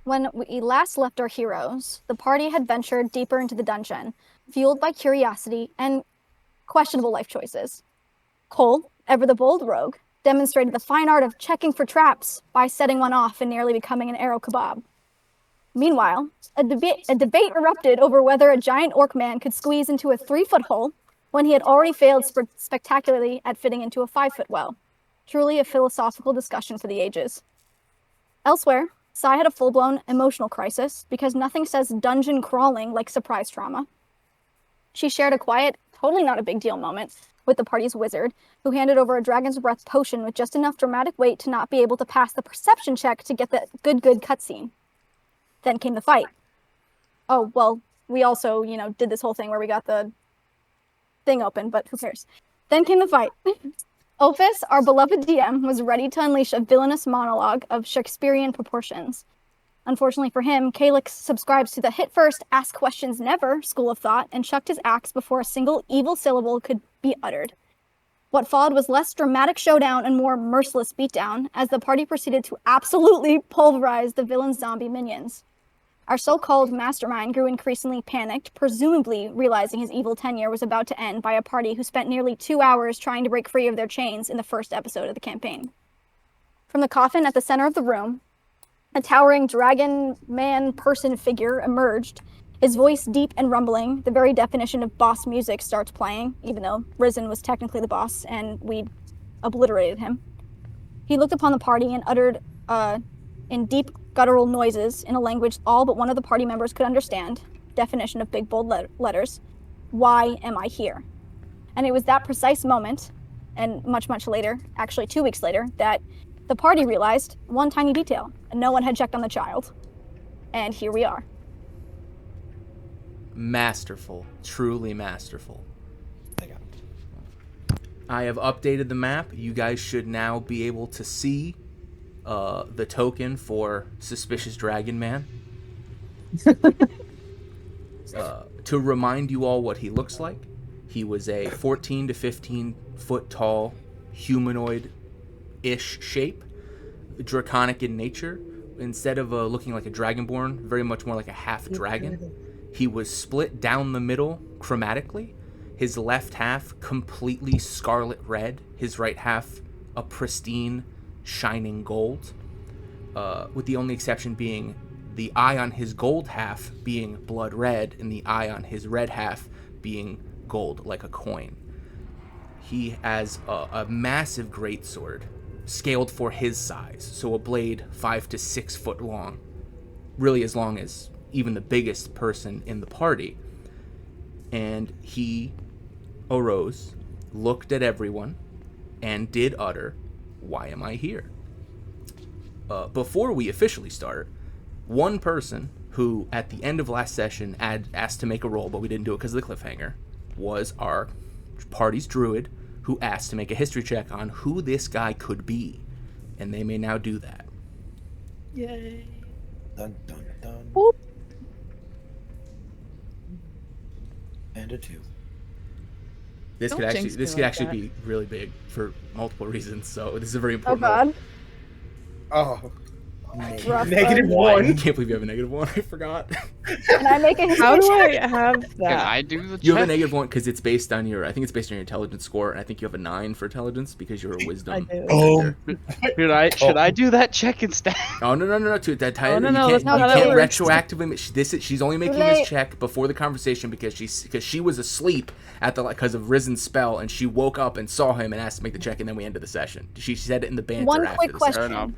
When we last left our heroes, the party had ventured deeper into the dungeon, fueled by curiosity and questionable life choices. Cole, ever the bold rogue, demonstrated the fine art of checking for traps by setting one off and nearly becoming an arrow kebab. Meanwhile, a debate erupted over whether a giant orc man could squeeze into a 3-foot hole when he had already failed spectacularly at fitting into a 5-foot well. Truly a philosophical discussion for the ages. Elsewhere, Sai had a full-blown emotional crisis because nothing says dungeon crawling like surprise trauma. She shared a quiet, totally not a big deal moment with the party's wizard, who handed over a dragon's breath potion with just enough dramatic weight to not be able to pass the perception check to get the good cutscene. Then came the fight. Oh, well, we also, did this whole thing where we got the thing open, but who cares? Then came the fight. Ophis, our beloved DM, was ready to unleash a villainous monologue of Shakespearean proportions. Unfortunately for him, Calyx subscribes to the hit first, ask questions never school of thought and chucked his axe before a single evil syllable could be uttered. What followed was less dramatic showdown and more merciless beatdown as the party proceeded to absolutely pulverize the villain's zombie minions. Our so-called mastermind grew increasingly panicked, presumably realizing his evil tenure was about to end by a party who spent nearly 2 hours trying to break free of their chains in the first episode of the campaign. From the coffin at the center of the room, a towering dragon man person figure emerged. His voice deep and rumbling, the very definition of boss music starts playing, even though Risen was technically the boss and we obliterated him. He looked upon the party and uttered in deep guttural noises in a language all but one of the party members could understand, definition of big bold letters, "Why am I here?" And it was that precise moment, and much, much later, actually 2 weeks later, that the party realized one tiny detail. No one had checked on the child. And here we are. Masterful. Truly masterful. I have updated the map. You guys should now be able to see the token for Suspicious Dragon Man. To remind you all what he looks like, he was a 14 to 15 foot tall humanoid-ish shape, draconic in nature. Instead of looking like a dragonborn, very much more like a half dragon. He was split down the middle chromatically. His left half completely scarlet red, his right half a pristine shining gold, with the only exception being the eye on his gold half being blood red and the eye on his red half being gold like a coin. He has a massive greatsword scaled for his size, so a blade 5 to 6 foot long, really as long as even the biggest person in the party. And he arose, looked at everyone, and did utter, "Why am I here?" Before we officially start, one person who at the end of last session asked to make a roll, but we didn't do it because of the cliffhanger, was our party's druid, who asked to make a history check on who this guy could be, and they may now do that. Yay. Dun, dun, dun. Boop. And a 2. This Don't could actually jinx me this could like actually that. be really big for multiple reasons. So this is a very Oh important. god. Oh. Rough. Negative I 1. can't believe you have a negative one. I forgot. Can I make a history How do check? I have Can that? I do the check? You have a negative one because it's based on your. I think it's based on your intelligence score, and I think you have a 9 for intelligence because you're a wisdom. I do. Oh. Should I do that check instead? Oh no! To that Oh, no, you no, can't, that's not you how can't that works. retroactively. She's only making Too this late. check before the conversation because she was asleep at the because of Risen's spell, and she woke up and saw him and asked to make the check, and then we ended the session. She said it in the banter One after quick the question. session.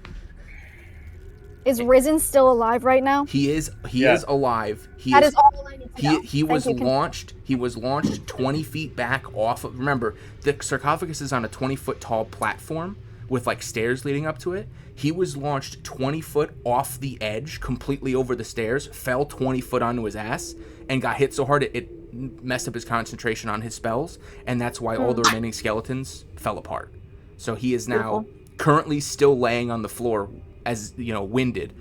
Is Risen still alive right now? He is Yeah. is alive. That is all I need to know. He was Thank you. launched. He was launched 20 feet back off of. Remember, the sarcophagus is on a 20-foot tall platform with like stairs leading up to it. He was launched 20 foot off the edge, completely over the stairs, fell 20 foot onto his ass, and got hit so hard it messed up his concentration on his spells, and that's why all the remaining skeletons fell apart. So he is now currently still laying on the floor, as winded,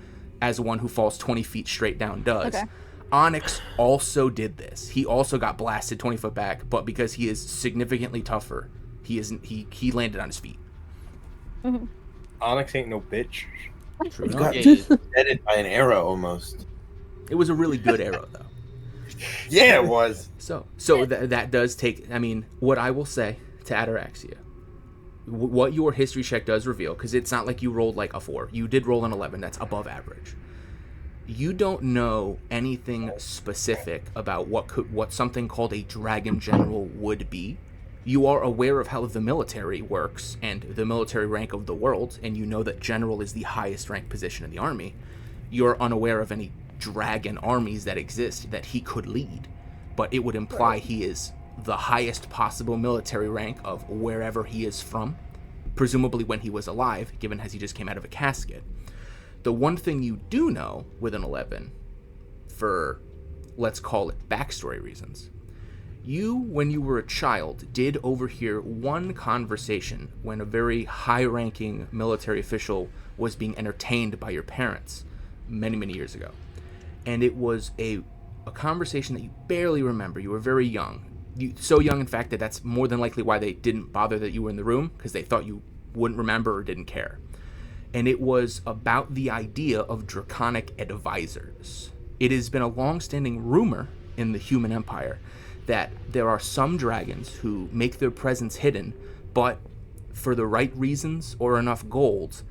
as one who falls 20 feet straight down does. Okay. Onyx also did this. He also got blasted 20 foot back, but because he is significantly tougher, he landed on his feet. Onyx ain't no bitch. True You enough. got Yeah. deaded by an arrow almost. It was a really good arrow, though. Yeah, it was. So that does take. I mean, what I will say to Ataraxia, what your history check does reveal, because it's not like you rolled like a 4. You did roll an 11. That's above average. You don't know anything specific about what something called a dragon general would be. You are aware of how the military works and the military rank of the world, and you know that general is the highest ranked position in the army. You're unaware of any dragon armies that exist that he could lead, but it would imply he is the highest possible military rank of wherever he is from, presumably when he was alive, given as he just came out of a casket. The one thing you do know with an 11, for, let's call it backstory reasons, you, when you were a child, did overhear one conversation when a very high-ranking military official was being entertained by your parents many, many years ago. And it was a conversation that you barely remember. You were very young. So young, in fact, that that's more than likely why they didn't bother that you were in the room, because they thought you wouldn't remember or didn't care. And it was about the idea of draconic advisors. It has been a long-standing rumor in the human empire that there are some dragons who make their presence hidden, but for the right reasons or enough gold,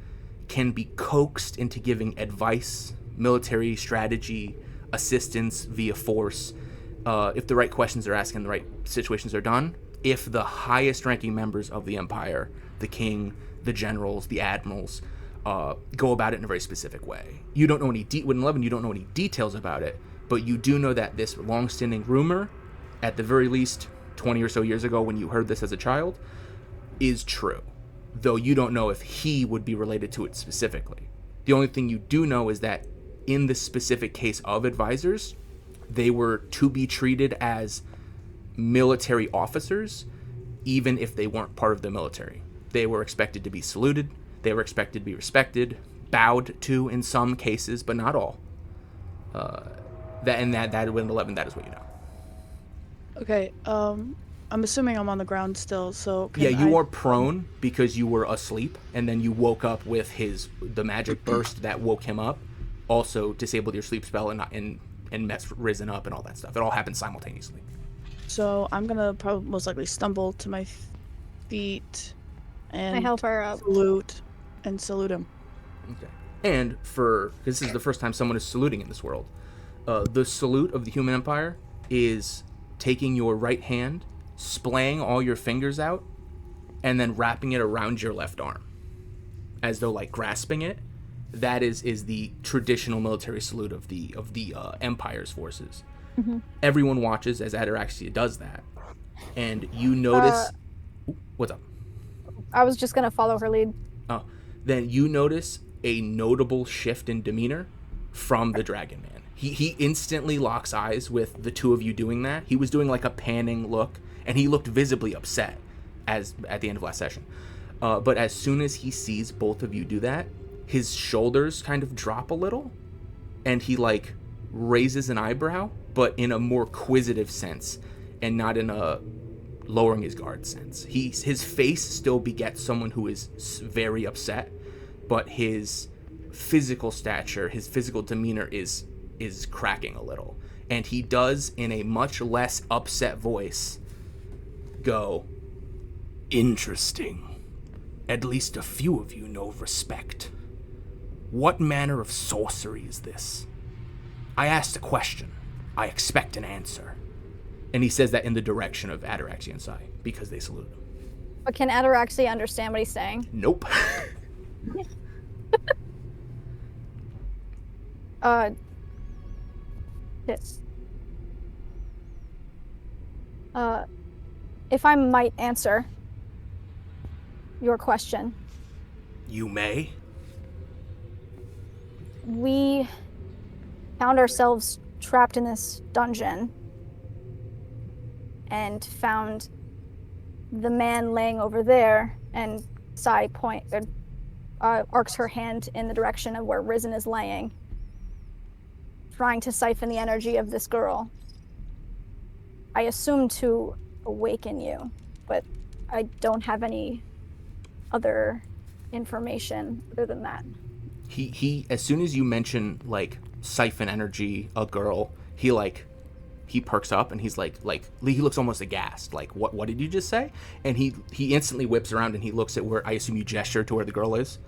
can be coaxed into giving advice, military strategy, assistance via force, if the right questions are asked and the right situations are done, if the highest ranking members of the empire, the king, the generals, the admirals, go about it in a very specific way. You don't know any with 11, you don't know any details about it, but you do know that this long-standing rumor, at the very least 20 or so years ago when you heard this as a child, is true, though you don't know if he would be related to it specifically. The only thing you do know is that in the specific case of advisors, they were to be treated as military officers, even if they weren't part of the military. They were expected to be saluted, they were expected to be respected, bowed to in some cases, but not all. That with 11, that is what you know. Okay, I'm assuming I'm on the ground still, so Yeah, can you I... are prone because you were asleep, and then you woke up with the magic burst that woke him up. Also disabled your sleep spell and risen up and all that stuff. It all happened simultaneously. So I'm gonna probably most likely stumble to my feet and I help her up. salute him. Okay. And because this is the first time someone is saluting in this world, the salute of the human empire is taking your right hand, splaying all your fingers out, and then wrapping it around your left arm, as though like grasping it. That is the traditional military salute of the empire's forces. Mm-hmm. Everyone watches as Ataraxia does that, and you notice. What's up? I was just gonna follow her lead. Oh, then you notice a notable shift in demeanor from the Dragon Man. He instantly locks eyes with the two of you doing that. He was doing like a panning look, and he looked visibly upset as at the end of last session. But as soon as he sees both of you do that, his shoulders kind of drop a little, and he like raises an eyebrow, but in a more quizzitive sense, and not in a lowering his guard sense. His face still begets someone who is very upset, but his physical stature, his physical demeanor is cracking a little. And he does, in a much less upset voice, go, "Interesting. At least a few of you know respect. What manner of sorcery is this? I asked a question. I expect an answer." And he says that in the direction of Ataraxia and Sai, because they salute him. But can Ataraxia understand what he's saying? Nope. Yes. If I might answer your question. You may. We found ourselves trapped in this dungeon and found the man laying over there, and Sai arcs her hand in the direction of where Risen is laying, trying to siphon the energy of this girl. I assume to awaken you, but I don't have any other information other than that. he as soon as you mention like siphon energy, a girl, he perks up and he's like he looks almost aghast. Like, what did you just say? And he instantly whips around and he looks at where I assume you gesture to where the girl is.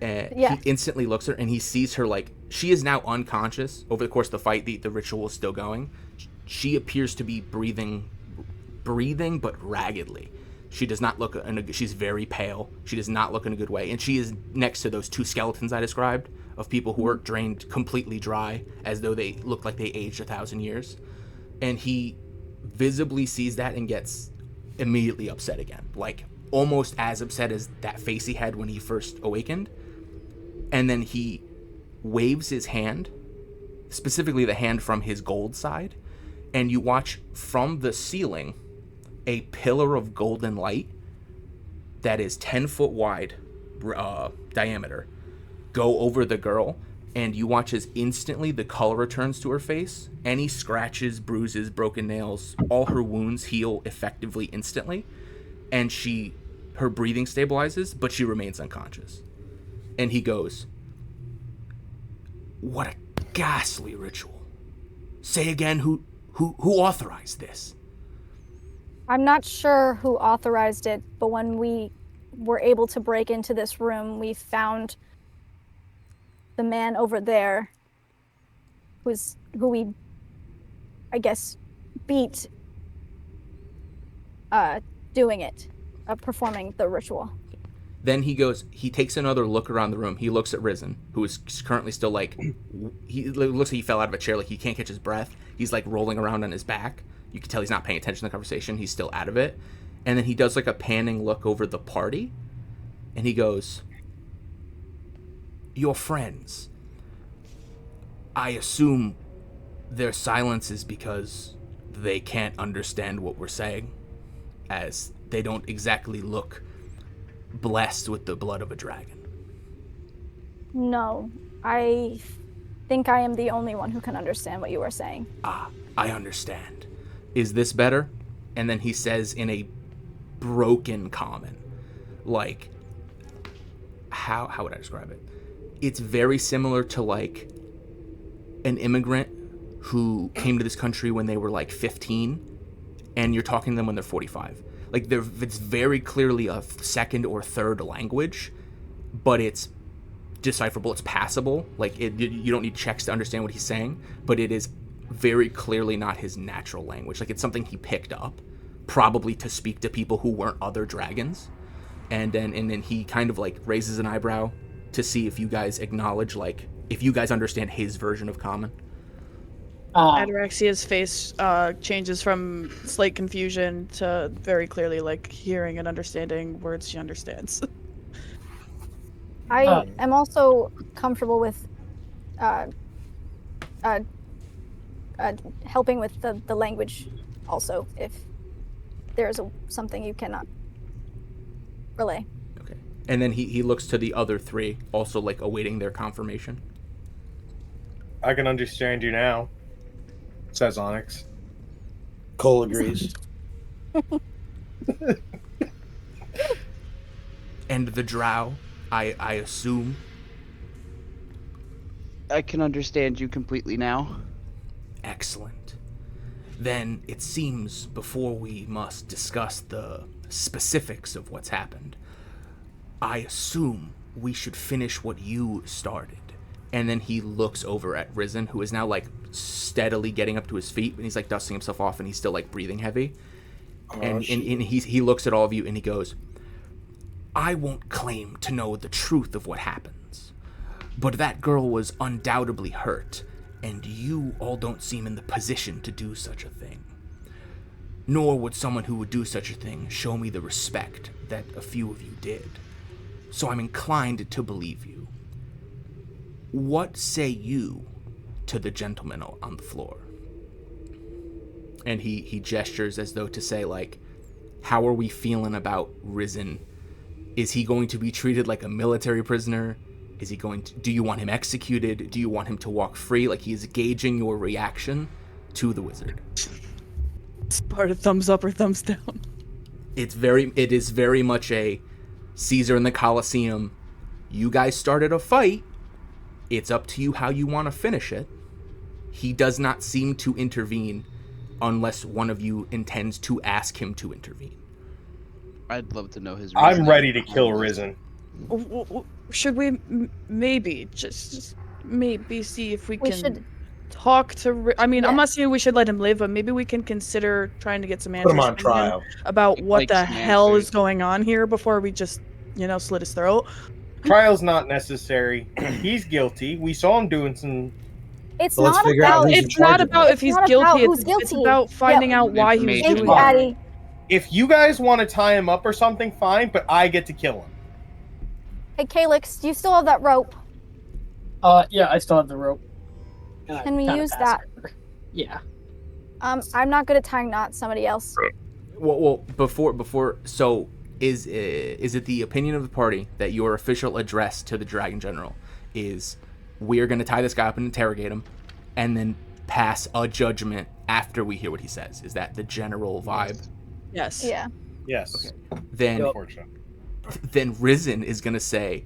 Yeah. He instantly looks at her and he sees her like she is now unconscious. Over the course of the fight, the ritual is still going. She appears to be breathing but raggedly. She does not look she's very pale. She does not look in a good way, and she is next to those two skeletons I described of people who are drained completely dry, as though they look like they aged 1,000 years. And he visibly sees that and gets immediately upset again, like almost as upset as that face he had when he first awakened. And then he waves his hand, specifically the hand from his gold side, and you watch from the ceiling a pillar of golden light that is 10 foot wide diameter go over the girl, and you watch as instantly the color returns to her face. Any scratches, bruises, broken nails, all her wounds heal effectively instantly, and her breathing stabilizes, but she remains unconscious. And he goes, "What a ghastly ritual. Say again, who authorized this?" I'm not sure who authorized it, but when we were able to break into this room, we found the man over there who we, I guess, beat doing it, performing the ritual. Then he takes another look around the room. He looks at Risen, who is currently still like, he looks like he fell out of a chair, like he can't catch his breath. He's like rolling around on his back. You can tell he's not paying attention to the conversation. He's still out of it. And then he does like a panning look over the party, and he goes, "Your friends, I assume their silence is because they can't understand what we're saying, as they don't exactly look blessed with the blood of a dragon." No, I think I am the only one who can understand what you are saying. "Ah, I understand. Is this better?" And then he says in a broken common, like, how would I describe it? It's very similar to like an immigrant who came to this country when they were like 15, and you're talking to them when they're 45. Like, it's very clearly a second or third language, but it's decipherable, it's passable. Like, you don't need checks to understand what he's saying, but it is very clearly not his natural language. Like, it's something he picked up, probably to speak to people who weren't other dragons. And then he kind of like raises an eyebrow to see if you guys acknowledge, like, if you guys understand his version of common. Ataraxia's face changes from slight confusion to very clearly like hearing and understanding words she understands. I am also comfortable with helping with the language also, if there's something you cannot relay. Okay. And then he looks to the other three, also like awaiting their confirmation. I can understand you now, says Onyx. Cole agrees. And the drow, I assume. I can understand you completely now. Excellent. Then it seems before we must discuss the specifics of what's happened, I assume we should finish what you started. And then he looks over at Risen, who is now like steadily getting up to his feet, and he's like dusting himself off, and he's still like breathing heavy. And he looks at all of you and he goes, "I won't claim to know the truth of what happens, but that girl was undoubtedly hurt, and you all don't seem in the position to do such a thing. Nor would someone who would do such a thing show me the respect that a few of you did. So I'm inclined to believe you. What say you to the gentleman on the floor?" And he gestures as though to say, like, how are we feeling about Risen? Is he going to be treated like a military prisoner? Is he going to, do you want him executed? Do you want him to walk free? Like, he's gauging your reaction to the wizard. It's part of thumbs up or thumbs down. It is very much a Caesar in the Colosseum. You guys started a fight. It's up to you how you want to finish it. He does not seem to intervene unless one of you intends to ask him to intervene. I'd love to know his I'm reasoning ready to kill behind this. Risen. Should we maybe just maybe see if we can should- talk to? I mean, I'm Yeah. not saying we should let him live, but maybe we can consider trying to get some Put answers him on from him trial. about He'd what like the some hell answers. is going on here before we just, slit his throat. Trial's not necessary. He's guilty. We saw him doing some. It's So let's not figure out about. who's in It's not charge of about it. if he's not guilty. about who's It's guilty. about finding Yeah. out why he was Information. Thank doing you, it. Addie. If you guys want to tie him up or something, fine. But I get to kill him. Hey, Calyx, do you still have that rope? Yeah, I still have the rope. And I Can we kinda use pass that? it over. Yeah. I'm not good at tying knots. Somebody else. Well, before. So, is it the opinion of the party that your official address to the Dragon General is, we're going to tie this guy up and interrogate him, and then pass a judgment after we hear what he says? Is that the general vibe? Yes. Yeah. Yes. Then, Unfortunately. then Risen is going to say,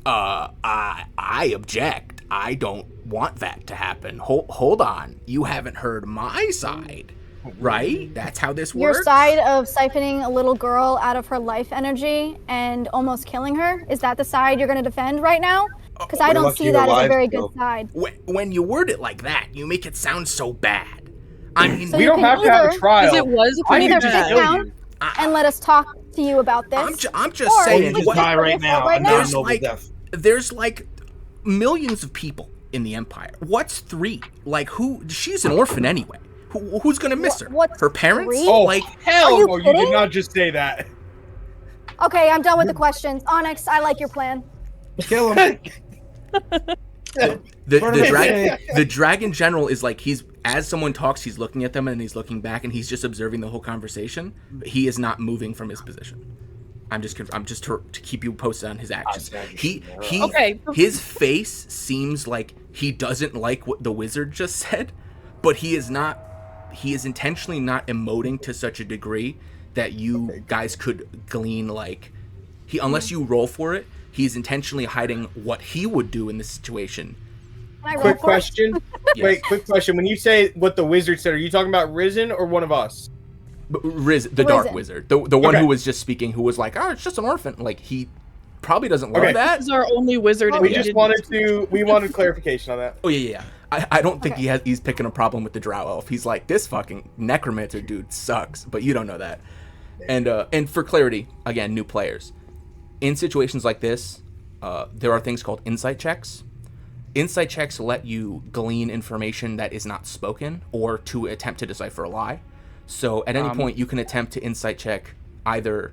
I object. I don't want that to happen. Hold on. You haven't heard my side, right? That's how this Your works? side of siphoning a little girl out of her life energy and almost killing her, is that the side you're going to defend right now? Because I We're don't lucky see you're that as a alive very still. good side. When you word it like that, you make it sound so bad. I mean, So We you don't can have to have a either- trial. Because it was I can can either just sit kill down you. and let us talk to you about this. I'm just Or saying. You just what- die right now. Right A now. non-noble Like- death. There's like millions of people in the Empire. What's 3? Like, who? She's an orphan anyway. Who's gonna miss her? What's Her parents? 3? Oh, Like, hell Are you no, you kidding? did not just say that. Okay, I'm done with the questions. Onyx, I like your plan. Kill him. the dragon general is like, he's, as someone talks, he's looking at them and he's looking back and he's just observing the whole conversation. But he is not moving from his position. I'm just to keep you posted on his actions. He Okay. his face seems like he doesn't like what the wizard just said, but he is intentionally not emoting to such a degree that you guys could glean, like, unless you roll for it, he's intentionally hiding what he would do in this situation. Can I roll Quick for it? question. Yes. Wait, quick question. When you say what the wizard said, are you talking about Risen or one of us? But the Dark Risen. Wizard, the one Okay. who was just speaking, who was like, "Oh, it's just an orphan." Like, he probably doesn't love Okay. that. This is our only wizard. and We he just didn't- we wanted clarification on that. Oh yeah. I don't think Okay. he's picking a problem with the Drow Elf. He's like, this fucking necromancer dude sucks, but you don't know that. And for clarity, again, new players, in situations like this, there are things called insight checks. Insight checks let you glean information that is not spoken or to attempt to decipher a lie. So at any point, you can attempt to insight check either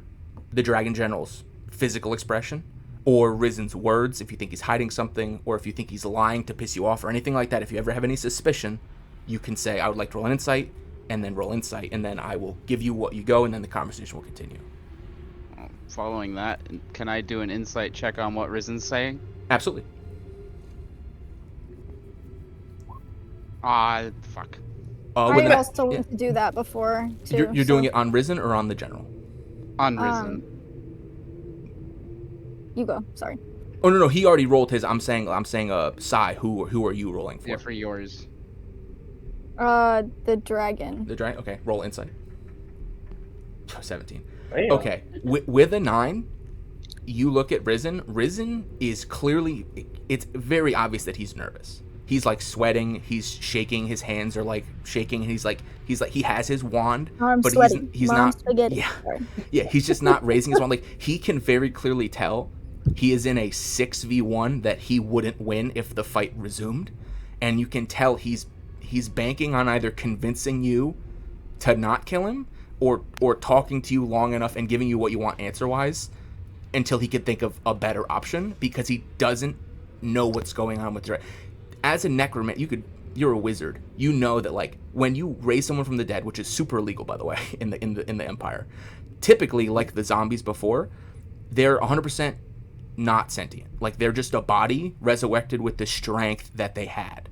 the Dragon General's physical expression or Risen's words if you think he's hiding something, or if you think he's lying to piss you off or anything like that. If you ever have any suspicion, you can say, I would like to roll an insight, and then roll insight, and then I will give you what you go, and then the conversation will continue. Following that, can I do an insight check on what Risen's saying? Absolutely. Fuck. Are With you that- also willing to do that before, too? you're doing it on Risen or on the General? On Risen. You go. Sorry. Oh no, he already rolled his. I'm saying Sai. Who are you rolling for? Yeah, for yours. The dragon. The dragon. Okay, roll insight. 17. Damn. Okay, with a 9, you look at Risen. Risen is clearly. It's very obvious that he's nervous. He's like sweating. He's shaking. His hands are like shaking. And he's like he has his wand, I'm but sweating. he's Mom's not. spaghetti. Yeah, Sorry. yeah. He's just not raising his wand. Like, he can very clearly tell he is in a 6v1 that he wouldn't win if the fight resumed, and you can tell he's banking on either convincing you to not kill him or talking to you long enough and giving you what you want answer wise until he could think of a better option, because he doesn't know what's going on with your. As a necromancer, you're a wizard. You know that, like, when you raise someone from the dead, which is super illegal, by the way, in the Empire, typically, like the zombies before, they're 100% not sentient. Like, they're just a body resurrected with the strength that they had.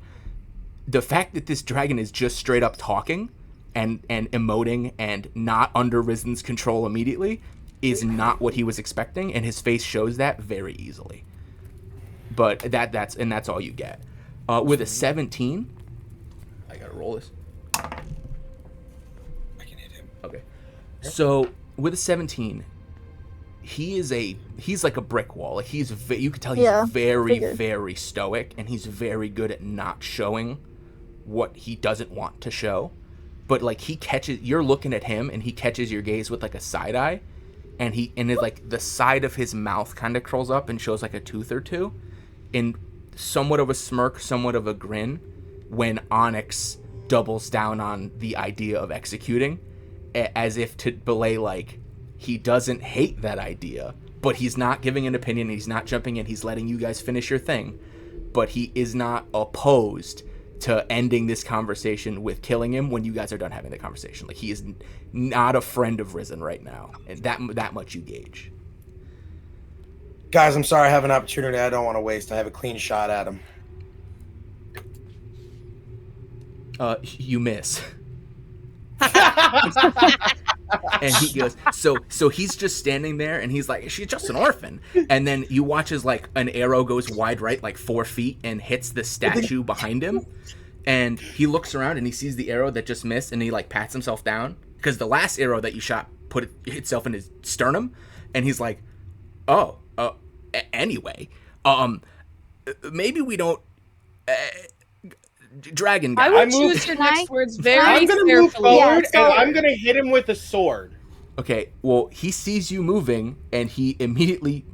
The fact that this dragon is just straight up talking and emoting and not under Risen's control immediately is not what he was expecting, and his face shows that very easily. but that's all you get. With a 17, I gotta roll this. I can hit him. Okay. So with a 17, he's like a brick wall. Like you could tell he's very stoic, and he's very good at not showing what he doesn't want to show. But like you're looking at him, and he catches your gaze with like a side eye, and it's like the side of his mouth kind of curls up and shows like a tooth or two, in somewhat of a smirk, somewhat of a grin, when Onyx doubles down on the idea of executing, as if to belay like he doesn't hate that idea, but he's not giving an opinion, he's not jumping in, he's letting you guys finish your thing, but he is not opposed to ending this conversation with killing him when you guys are done having the conversation. Like, he is not a friend of Risen right now, and that much you gauge. Guys, I'm sorry, I have an opportunity I don't want to waste. I have a clean shot at him. You miss. And he goes, so he's just standing there, and he's like, she's just an orphan. And then you watch as like an arrow goes wide right like 4 feet and hits the statue behind him, and he looks around and he sees the arrow that just missed, and he like pats himself down because the last arrow that you shot hit itself in his sternum, and he's like, anyway, maybe we don't dragon guy. I would choose your next words very I'm gonna carefully. move forward, Yeah, and I'm gonna hit him with a sword. Okay, well, he sees you moving, and he immediately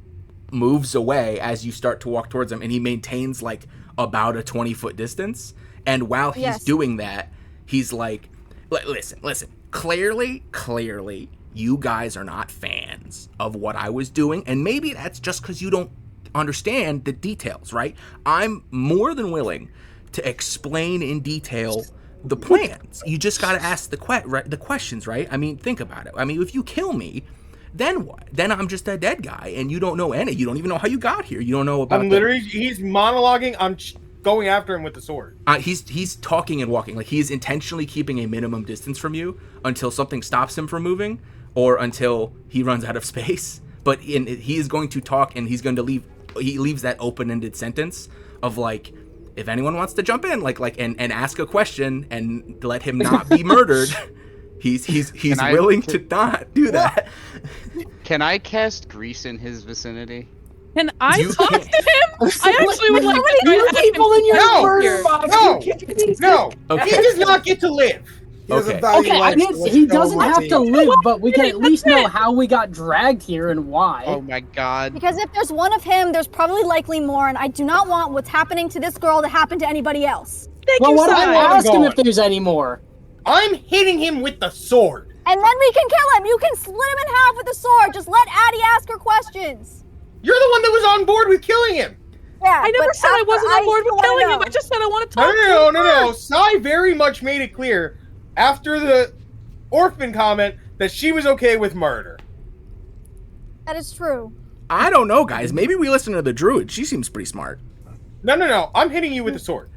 moves away as you start to walk towards him, and he maintains like about a 20-foot distance. And while he's doing that, he's like, listen, clearly, you guys are not fans of what I was doing, and maybe that's just because you don't understand the details, right? I'm more than willing to explain in detail the plans. You just got to ask the questions, right? I mean, think about it. I mean, if you kill me, then what? Then I'm just a dead guy, and you don't know you don't even know how you got here. You don't know about. He's monologuing. I'm going after him with the sword. He's talking and walking. Like, he's intentionally keeping a minimum distance from you until something stops him from moving, or until he runs out of space. But he is going to talk, and he's going to leave. He leaves that open-ended sentence of like, if anyone wants to jump in, and ask a question and let him not be murdered, he's willing to not do that. Can I cast grease in his vicinity? Can I talk to him? I actually would like to You people in your murder No. Okay. He does not get to live. Okay. He doesn't have to live, but we can at least know how we got dragged here and why. Oh my god. Because if there's one of him, there's probably likely more, and I do not want what's happening to this girl to happen to anybody else. Well, what I ask him if there's any more. I'm hitting him with the sword. And then we can kill him. You can split him in half with the sword. Just let Addie ask her questions. You're the one that was on board with killing him. Yeah, I never said I wasn't on board with killing him. I just said I want to talk to him. No. Sai very much made it clear after the orphan comment that she was okay with murder. That is true. I don't know, guys. Maybe we listen to the druid. She seems pretty smart. No. I'm hitting you with the sword.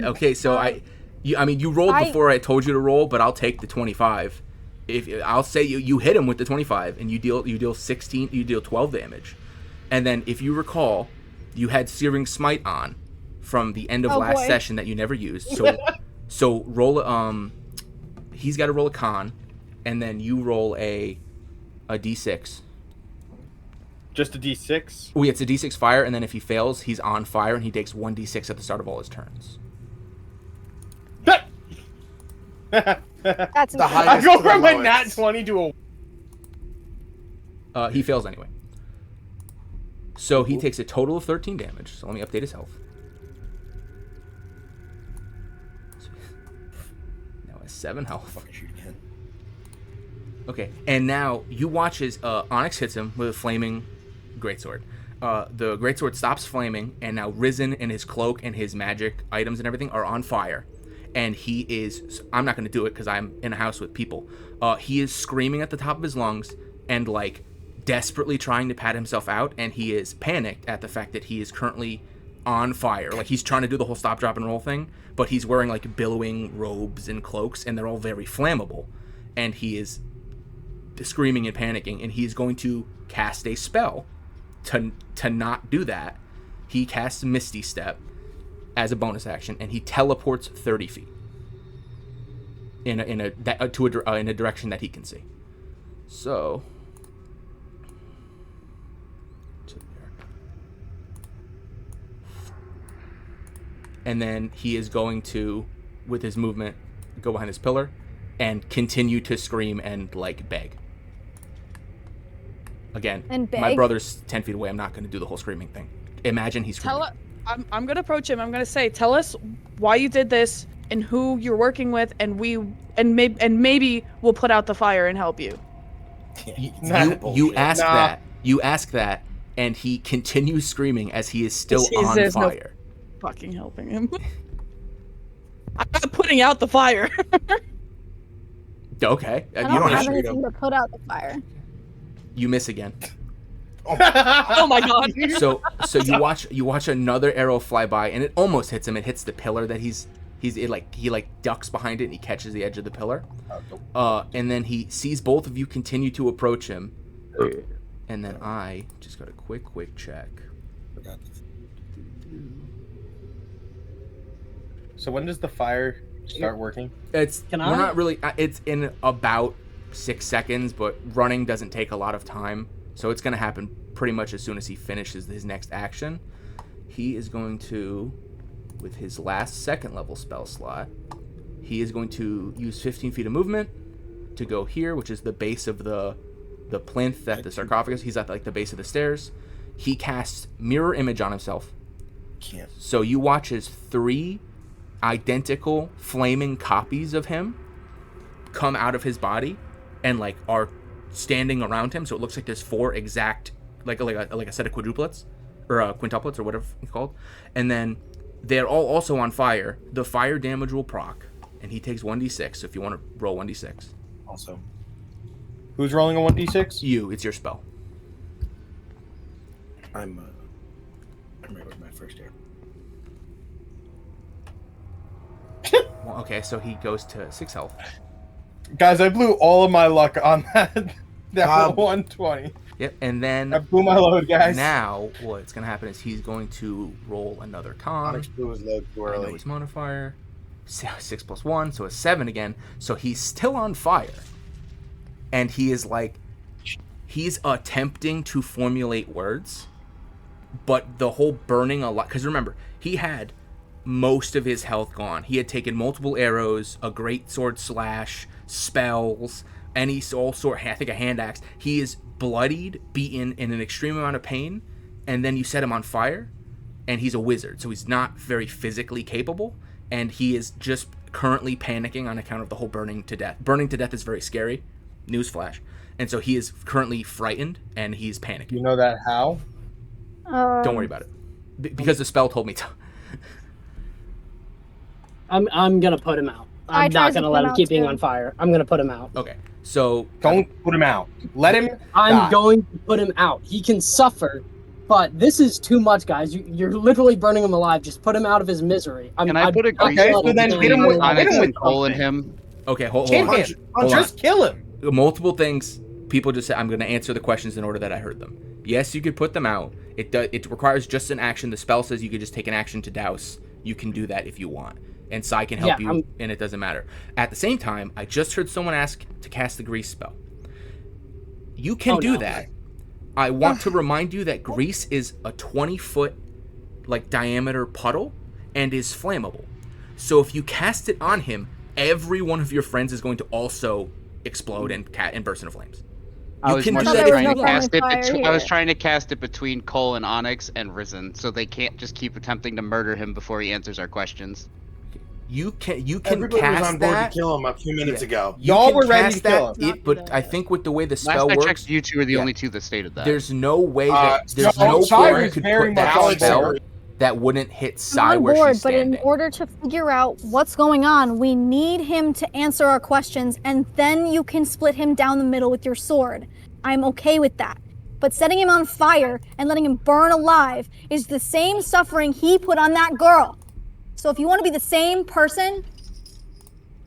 Okay, so you rolled before I told you to roll, but I'll take the 25. I'll say you hit him with the 25, and you deal 12 damage, and then if you recall, you had Searing Smite on from the end of last session that you never used. So roll he's got to roll a con, and then you roll a d6. Just a d6? Oh yeah, it's a d6 fire, and then if he fails, he's on fire, and he takes 1d6 at the start of all his turns. That's The I go from a lowest. nat 20 to a... He fails anyway. So he takes a total of 13 damage. So let me update his health. Now has 7 health. Okay, and now you watch as Onyx hits him with a flaming greatsword. The greatsword stops flaming, and now Risen and his cloak and his magic items and everything are on fire. And he is, I'm not going to do it because I'm in a house with people. He is screaming at the top of his lungs and like desperately trying to pat himself out. And he is panicked at the fact that he is currently on fire. Like, he's trying to do the whole stop, drop, and roll thing, but he's wearing like billowing robes and cloaks, and they're all very flammable. And he is screaming and panicking, and he's going to cast a spell to not do that, he casts Misty Step as a bonus action, and he teleports 30 feet in a direction that he can see. So, to there. And then he is going to, with his movement, go behind his pillar and continue to scream and like beg. Again, And my beg? brother's 10 feet away. I'm not going to do the whole screaming thing. Imagine he's screaming. I'm gonna approach him. I'm gonna say, tell us why you did this and who you're working with, and maybe we'll put out the fire and help you. You ask that. You ask that, and he continues screaming as he is still on There's no fire. fucking helping him. I'm not putting out the fire. Okay, I you don't don't have have. anything to put out the fire. You miss again. Oh my god. So you watch another arrow fly by, and it almost hits him. It hits the pillar that he ducks behind it, and he catches the edge of the pillar. And then he sees both of you continue to approach him. And then I just got a quick check. So when does the fire start working? We're Can I? not really. It's in about 6 seconds, but running doesn't take a lot of time, so it's gonna happen pretty much as soon as he finishes his next action. He is going to, with his last second level spell slot, he is going to use 15 feet of movement to go here, which is the base of the plinth at the sarcophagus. He's at like the base of the stairs. He casts mirror image on himself. Can't. So you watch as 3 identical flaming copies of him come out of his body and like are standing around him. So it looks like there's 4 exact like a set of quadruplets or quintuplets or whatever it's called. And then they're all also on fire. The fire damage will proc, and he takes 1d6. So if you want to roll 1d6, Also, Who's rolling a 1d6? it's your spell. I'm ready with my first arrow. Well, okay, so he goes to 6 health. Guys, I blew all of my luck on that 120. Yep, and I then blew my load, guys. now what's gonna happen is he's going to roll another con. Onyx blew his load too I know early. his modifier. 6 plus 1, so a 7 again. So he's still on fire. And he is like, he's attempting to formulate words, but the whole burning a lot. Because remember, he had most of his health gone. He had taken multiple arrows, a great sword slash, spells, I think a hand axe. He is bloodied, beaten, in an extreme amount of pain, and then you set him on fire, and he's a wizard, so he's not very physically capable, and he is just currently panicking on account of the whole burning to death. Burning to death is very scary, newsflash, and so he is currently frightened, and he's panicking. You know that how? Don't worry about it, because the spell told me to. I'm gonna put him out. I'm not gonna let him keep being on fire. I'm gonna put him out. Okay, so Don't put him out. Let him I'm die. going to put him out. He can suffer, but this is too much, guys. You're literally burning him alive. Just put him out of his misery. Can I put a grease Okay, spell so then between hit him with- Onyx hit him with and Cole and something. him? okay, hold Can't on. hit. Hold Just on. kill him. Multiple things. People just say, I'm going to answer the questions in order that I heard them. Yes, you could put them out. It requires just an action. The spell says you could just take an action to douse. You can do that if you want. And Sai can help you, and it doesn't matter. At the same time, I just heard someone ask to cast the grease spell. You can do that. I want to remind you that grease is a 20-foot diameter puddle and is flammable. So if you cast it on him, every one of your friends is going to also explode and burst into flames. I You was can more do so that if trying you to want. cast it. Fire I was here. trying to cast it between Cole and Onyx and Risen, so they can't just keep attempting to murder him before he answers our questions. You can Everybody was cast on board that. to kill him a few minutes ago. You Y'all can were ready cast to kill that, him. it, but I think with the way the Last spell I works, checked, you two are the yeah. only two that stated that. there's no way that there's no, no Sai way you was could very put much that on spell board. that wouldn't hit I'm Sai on where board, she's but in standing. order to figure out what's going on, we need him to answer our questions, and then you can split him down the middle with your sword. I'm okay with that. But setting him on fire and letting him burn alive is the same suffering he put on that girl. So if you want to be the same person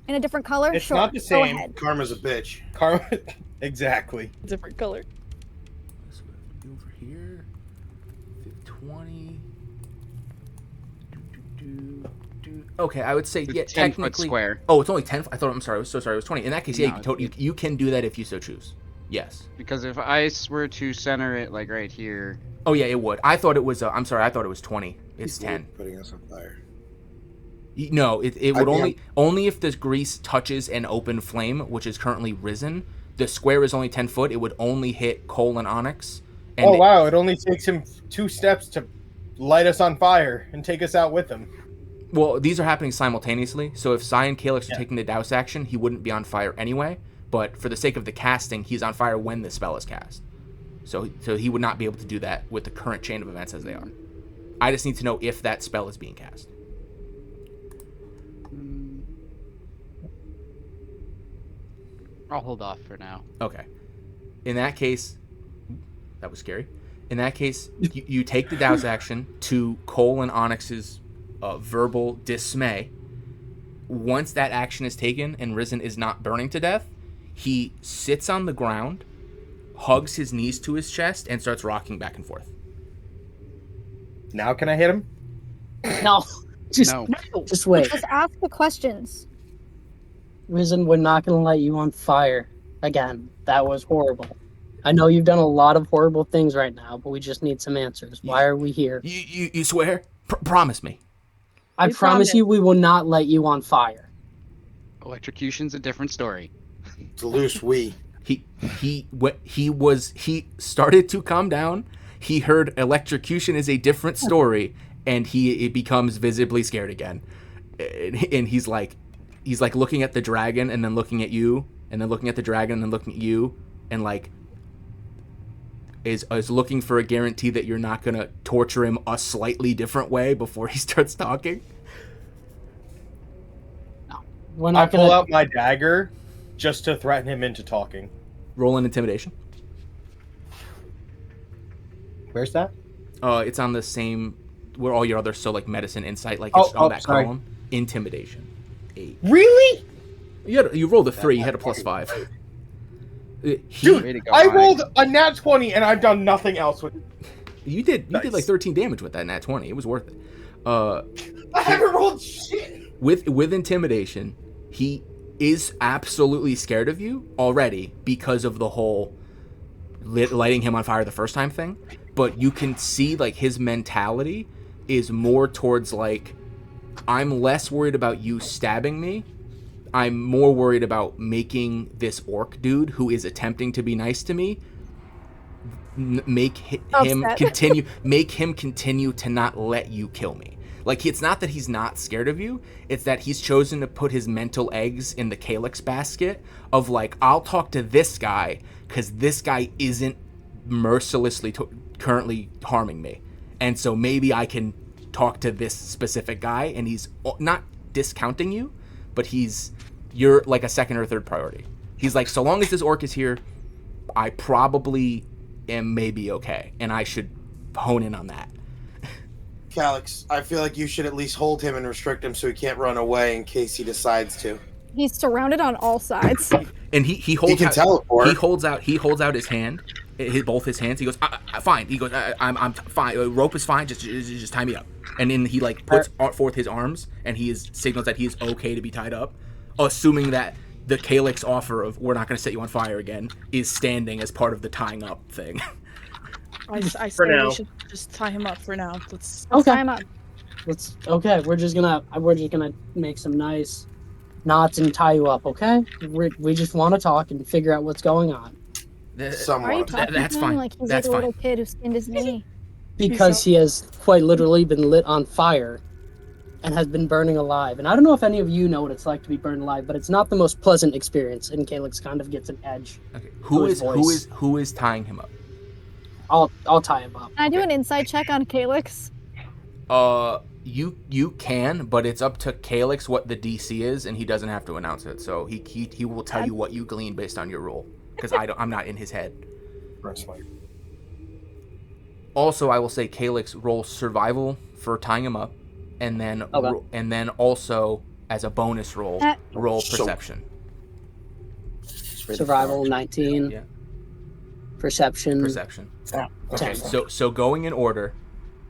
in a different color, It's sure, not the go same. ahead. Karma's a bitch. Karma. Exactly. Different color. So over here. Okay, I would say yeah, 10-foot technically. square. Oh, it's only 10. I thought. I'm sorry. I was so sorry. It was 20. In that case, yeah, No, you can do that if you so choose. Yes. Because if I were to center it like right here, Oh yeah, it would. I thought it was. I'm sorry. I thought it was 20. It's He's 10. putting us on fire. No, it would I mean, only if the grease touches an open flame, which is currently risen. The square is only 10 foot. It would only hit Cole and Onyx. And Oh wow! It only takes him 2 steps to light us on fire and take us out with him. Well, these are happening simultaneously. So if Sai and Calyx are taking the douse action, he wouldn't be on fire anyway. But for the sake of the casting, he's on fire when the spell is cast. So he would not be able to do that with the current chain of events as they are. I just need to know if that spell is being cast. I'll hold off for now. Okay. In that case, that was scary. In that case, you take the douse action to Cole and Onyx's verbal dismay. Once that action is taken and Risen is not burning to death, he sits on the ground, hugs his knees to his chest, and starts rocking back and forth. Now can I hit him? No, just No. just wait. Just ask the questions. Risen, we're not going to light you on fire again. That was horrible. I know you've done a lot of horrible things right now, but we just need some answers. Why are we here? You swear? Promise me. I We promise promise. you we will not light you on fire. Electrocution's a different story. It's a loose we. He started to calm down. He heard electrocution is a different story, and it becomes visibly scared again. And he's like looking at the dragon and then looking at you, and then looking at the dragon and then looking at you, and like is looking for a guarantee that you're not gonna torture him a slightly different way before he starts talking. We're I not pull going out my dagger just to threaten him into talking. Roll an intimidation. Where's that? It's on the same where all your other like medicine, insight, like Oh, it's on that sorry. column. Intimidation. 8. Really? You rolled a 3. You had a +5. Dude, Way to go, I Onyx. rolled a nat 20 and I've done nothing else with it. You did Nice. like 13 damage with that nat 20. It was worth it. I haven't rolled shit. With intimidation, he is absolutely scared of you already because of the whole lighting him on fire the first time thing. But you can see like his mentality is more towards like, I'm less worried about you stabbing me. I'm more worried about making this orc dude who is attempting to be nice to me make him Upset. continue to not let you kill me. Like, it's not that he's not scared of you, it's that he's chosen to put his mental eggs in the Calyx basket of like, I'll talk to this guy because this guy isn't mercilessly currently harming me, and so maybe I can talk to this specific guy, and he's not discounting you, but you're like a second or third priority. He's like, so long as this orc is here, I probably am maybe okay, and I should hone in on that. Calyx, I feel like you should at least hold him and restrict him so he can't run away in case he decides to. He's surrounded on all sides. And he holds He can out, teleport. he holds out his hand, both his hands. He goes, fine. He goes, I'm fine. Rope is fine. Just tie me up. And then he like puts forth his arms, and signals that he is okay to be tied up, assuming that the Calyx offer of we're not going to set you on fire again is standing as part of the tying up thing. I say now. we should just tie him up for now. Let's Okay. Time up. We're just gonna make some nice knots and tie you up, okay? We just want to talk and figure out what's going on. Why are you Somewhat. talking That's to him fine. like he's That's like a fine. little kid who skinned his knee? Because he has quite literally been lit on fire and has been burning alive. And I don't know if any of you know what it's like to be burned alive, but it's not the most pleasant experience, and Calyx kind of gets an edge. Okay. To his voice. Who is tying him up? I'll tie him up. Can I do an insight check on Calyx? You can, but it's up to Calyx what the DC is, and he doesn't have to announce it. So he will tell you what you glean based on your roll, because I'm not in his head. Also, I will say Calyx rolls survival for tying him up, and then Okay. and then also as a bonus roll, roll So- perception. Survival 19. Yeah. Perception. Perception. Okay, 10. so going in order,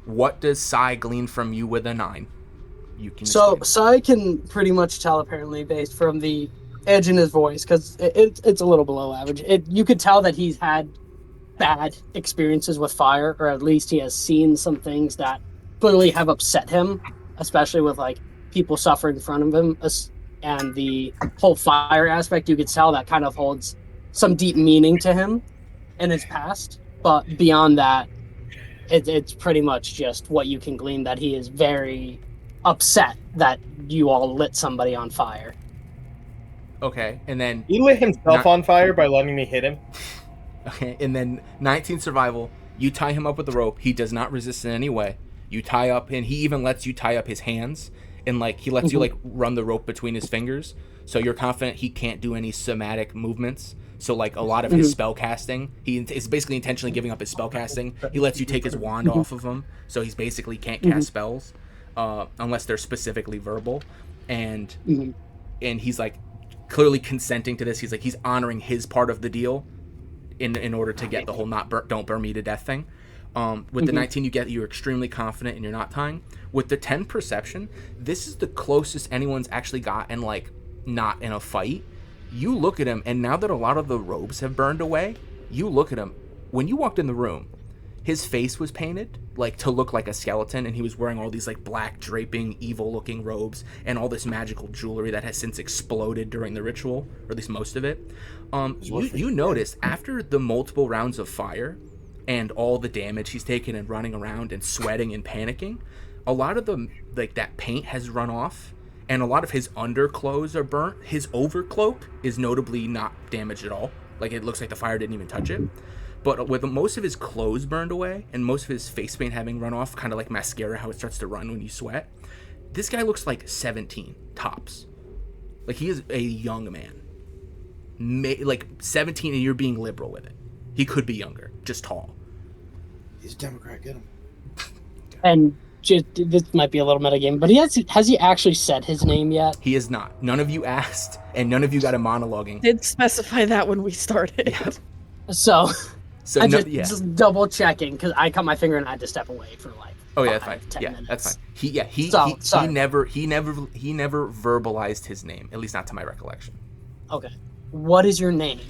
what does Sai glean from you with a 9? you can. So explain. Sai can pretty much tell, apparently, based from the edge in his voice, because it's a little below average. You could tell that he's had bad experiences with fire, or at least he has seen some things that clearly have upset him, especially with like people suffering in front of him, and the whole fire aspect. You could tell that kind of holds some deep meaning to him in his past. But beyond that, it's pretty much just what you can glean, that he is very upset that you all lit somebody on fire. Okay, and then He lit himself Not- on fire by letting me hit him. okay, and then 19 survival. You tie him up with the rope. He does not resist in any way. You tie up, and he even lets you tie up his hands, and like he lets you like run the rope between his fingers, so you're confident he can't do any somatic movements. So like a lot of his spell casting, he is basically intentionally giving up his spell casting. He lets you take his wand off of him, so he's basically can't cast spells unless they're specifically verbal, and he's like clearly consenting to this. He's honoring his part of the deal in order to get the whole don't burn me to death thing. With the 19 you're extremely confident and you're not tying. With the 10 perception, this is the closest anyone's actually gotten like not in a fight. You look at him, and now that a lot of the robes have burned away, you look at him. When you walked in the room, his face was painted like to look like a skeleton, and he was wearing all these like black draping evil looking robes and all this magical jewelry that has since exploded during the ritual, or at least most of it. You notice after the multiple rounds of fire and all the damage he's taken and running around and sweating and panicking, a lot of the like that paint has run off, and a lot of his underclothes are burnt. His overcloak is notably not damaged at all. Like it looks like the fire didn't even touch it. But with most of his clothes burned away and most of his face paint having run off, kind of like mascara, how it starts to run when you sweat, this guy looks like 17 tops. Like he is a young man. Like 17, and you're being liberal with it. He could be younger, just tall. He's a Democrat. Get him. And this might be a little metagame, but has he actually said his name yet? He is not. None of you asked, and none of you got a monologuing. Did specify that when we started. Yeah. So So just double checking, because I cut my finger and I had to step away for like that's fine. 10 Yeah, minutes. that's fine. He never verbalized his name, at least not to my recollection. Okay. What is your name?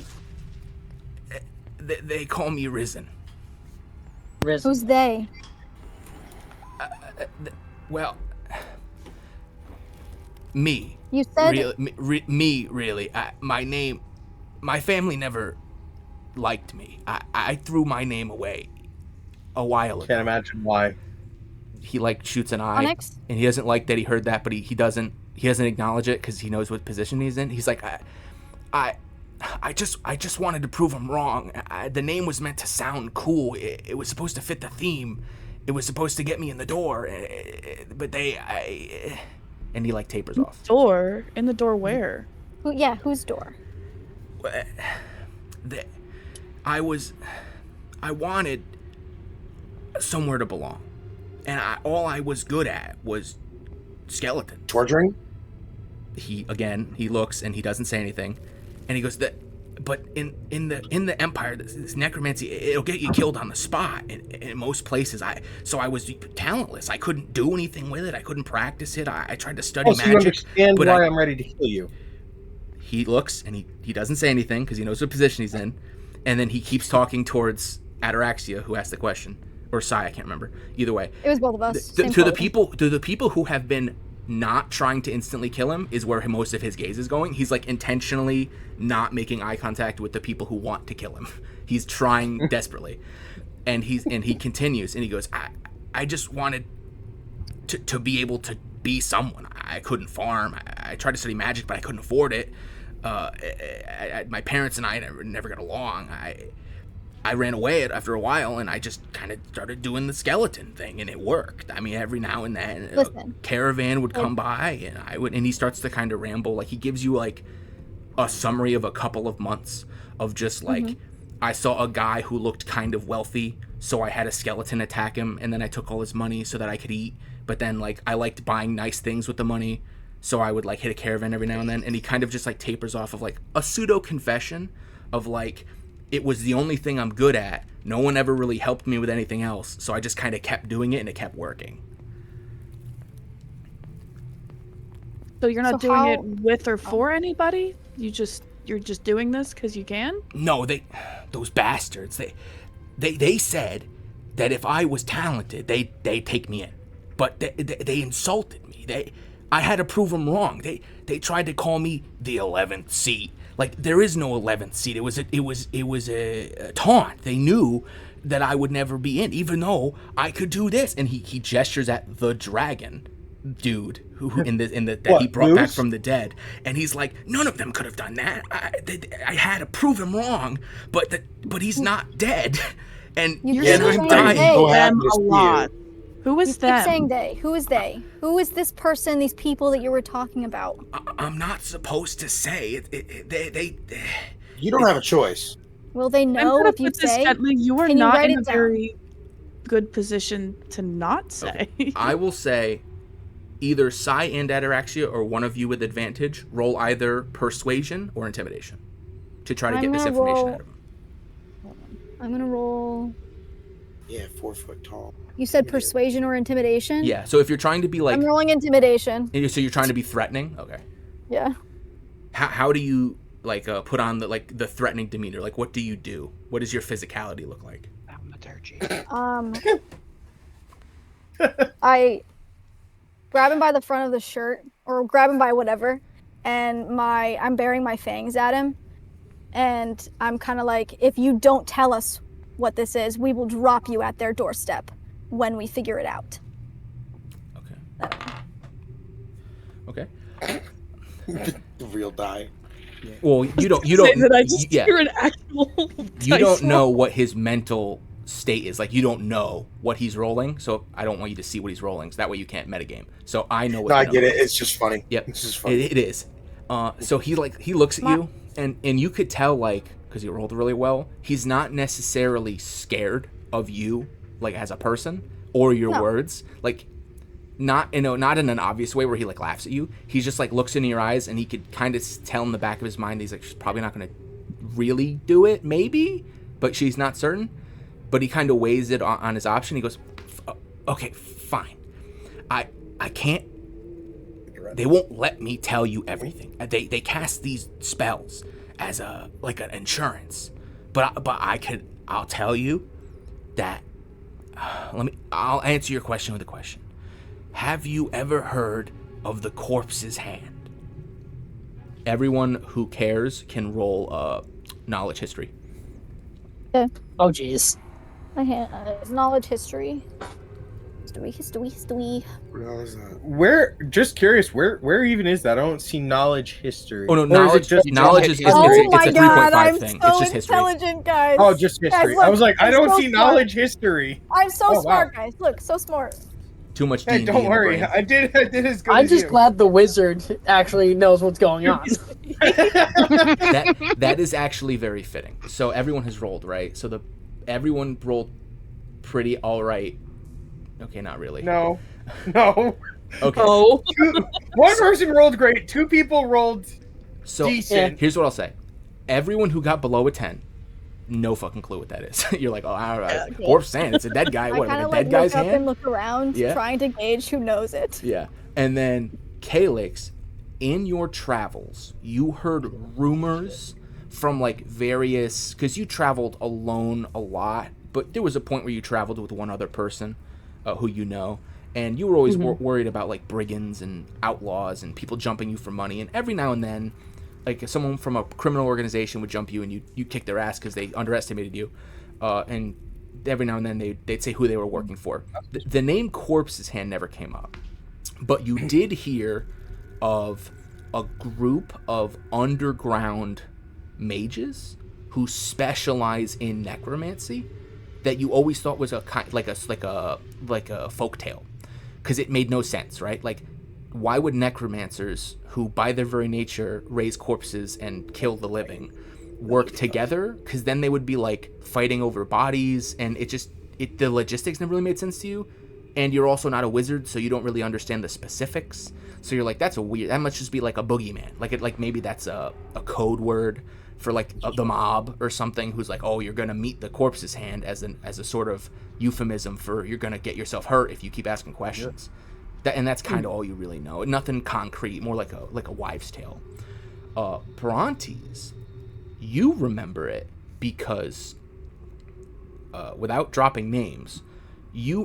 They call me Risen. Risen. Who's they? Well, me. You said Me, really. My family never liked me. I threw my name away a while ago. Can't imagine why. He like shoots an eye, Onyx? and he doesn't like that he heard that, but he doesn't acknowledge it because he knows what position he's in. He's like, I just wanted to prove him wrong. The name was meant to sound cool. It was supposed to fit the theme. It was supposed to get me in the door, but and he like tapers off. Door? In the door where? whose door? I wanted somewhere to belong, and all I was good at was skeleton. Torturing? He looks and he doesn't say anything, and he goes, but in the Empire, this necromancy, it'll get you killed on the spot. In most places, so I was talentless. I couldn't do anything with it. I couldn't practice it. I tried to study So magic. you understand but why I'm ready to kill you. He looks and he doesn't say anything because he knows what position he's in, and then he keeps talking towards Ataraxia, who asked the question, or Sai, I can't remember. Either way, It was both of us. to the people who have been not trying to instantly kill him is where most of his gaze is going. He's like intentionally not making eye contact with the people who want to kill him. He's trying desperately, and he continues and he goes, I just wanted to be able to be someone. I couldn't farm. I tried to study magic, but I couldn't afford it. My parents and I never got along. I ran away after a while, and I just kind of started doing the skeleton thing, and it worked. I mean, every now and then, a caravan would come by, and he starts to kind of ramble. Like, he gives you, like, a summary of a couple of months of just, like, I saw a guy who looked kind of wealthy, so I had a skeleton attack him, and then I took all his money so that I could eat. But then, like, I liked buying nice things with the money, so I would, like, hit a caravan every now and then. And he kind of just, like, tapers off of, like, a pseudo-confession of, like, it was the only thing I'm good at. No one ever really helped me with anything else, so I just kind of kept doing it, and it kept working. So you're not So doing how- it with or for anybody? You're just doing this because you can? No, those bastards, they said that if I was talented, they'd take me in. But they insulted me. I had to prove them wrong. They tried to call me the 11th seat. Like, there is no 11th seat. It was a taunt. They knew that I would never be in, even though I could do this. And he gestures at the dragon dude who that he brought back from the dead, and he's like, none of them could have done that. I had to prove him wrong, but he's not dead, and You and keep I'm saying dying. they. Go ahead Them and a dispute. lot. Who You is keep them? saying they. Who is they? Who is this person, these people that you were talking about? I'm not supposed to say it. They You don't have a choice. Will they I'm know gonna if you put this say? gently. You are Can you not write in a it down? very good position to not say. I will say either Sai and Ataraxia, or one of you with advantage, roll either persuasion or intimidation to try to I'm get this gonna information roll- out of them. I'm gonna roll. Yeah, 4 foot tall. You said persuasion or intimidation? Yeah, so if you're trying to be like, I'm rolling intimidation. so you're trying to be threatening, okay. Yeah. How do you like put on the threatening demeanor? Like, what do you do? What does your physicality look like? Thaumaturgy. I grab him by the front of the shirt, or grab him by whatever, and I'm bearing my fangs at him, and I'm kind of like, if you don't tell us what this is, we will drop you at their doorstep when we figure it out. Okay. The real die. Well, you don't. Say that I just yeah. hear an actual. You don't know what his mental state is. Like, you don't know what he's rolling, so I don't want you to see what he's rolling, so that way you can't metagame. So I know what. No, I the get number it. is. It's just funny. Yep, It's just funny. it is. So he looks at you, and you could tell, like, because you rolled really well, he's not necessarily scared of you, like, as a person or your No. words, like. Not in an obvious way where he like laughs at you. He just like looks into your eyes, and he could kind of tell in the back of his mind he's like, she's probably not going to really do it, maybe, but she's not certain. But he kind of weighs it on his option. He goes, okay, fine. I can't. They won't let me tell you everything. They cast these spells as an insurance, but I'll tell you that. I'll answer your question with a question. Have you ever heard of the corpse's hand? Everyone who cares can roll knowledge history. Oh, jeez. Knowledge history. History. What the hell is that? Where? Just curious. Where even is that? I don't see knowledge history. Oh no, Or is knowledge. it just Knowledge is Oh it's my a 3.5 God, I'm thing. so It's just history. intelligent, guys. Oh, just history. Guys, I was like, I I'm don't so see smart. knowledge history. I'm so Oh, wow. smart, guys. Look, so smart. Too much Hey, D&D don't in the worry. brain. I did as good I'm as just you. glad the wizard actually knows what's going on. That is actually very fitting. So everyone has rolled, right? So everyone rolled pretty all right. Okay, not really. No. Okay. Oh. One person rolled great. 2 people rolled So decent. here's what I'll say. Everyone who got below a 10, no fucking clue what that is. You're like, oh, all right. Corpse sand. It's a dead guy. I What, kind like of a dead like guy's look up hand? and look around, Yeah. trying to gauge who knows it. Yeah. And then, Calyx, in your travels, you heard rumors from like various, because you traveled alone a lot, but there was a point where you traveled with one other person who you know, and you were always worried about like brigands and outlaws and people jumping you for money. And every now and then, like someone from a criminal organization would jump you, and you kick their ass because they underestimated you. And every now and then they'd say who they were working for. The name Corpse's Hand never came up, but you did hear of a group of underground mages who specialize in necromancy that you always thought was a folk tale, because it made no sense, right? Like, why would necromancers, who by their very nature raise corpses and kill the living, work together? Because then they would be like fighting over bodies, and the logistics never really made sense to you. And you're also not a wizard, so you don't really understand the specifics. So you're like, that must just be like a boogeyman. Like maybe that's a code word for like the mob or something, who's like, oh, you're gonna meet the corpse's hand as a sort of euphemism for you're gonna get yourself hurt if you keep asking questions. And that's kind of all you really know. Nothing concrete, more like a wives' tale. Brontes, you remember it because, without dropping names,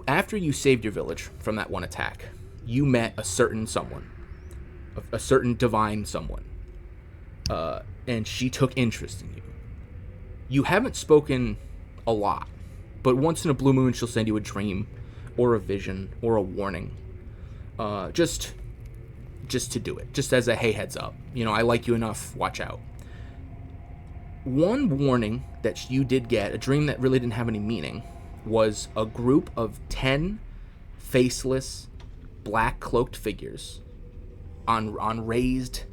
after you saved your village from that one attack, you met a certain someone, a certain divine someone, and she took interest in you. You haven't spoken a lot, but once in a blue moon she'll send you a dream or a vision or a warning, just to do it, just as a hey, heads up, I like you enough, watch out. One warning that you did get, a dream that really didn't have any meaning, was a group of 10 faceless, black cloaked figures on raised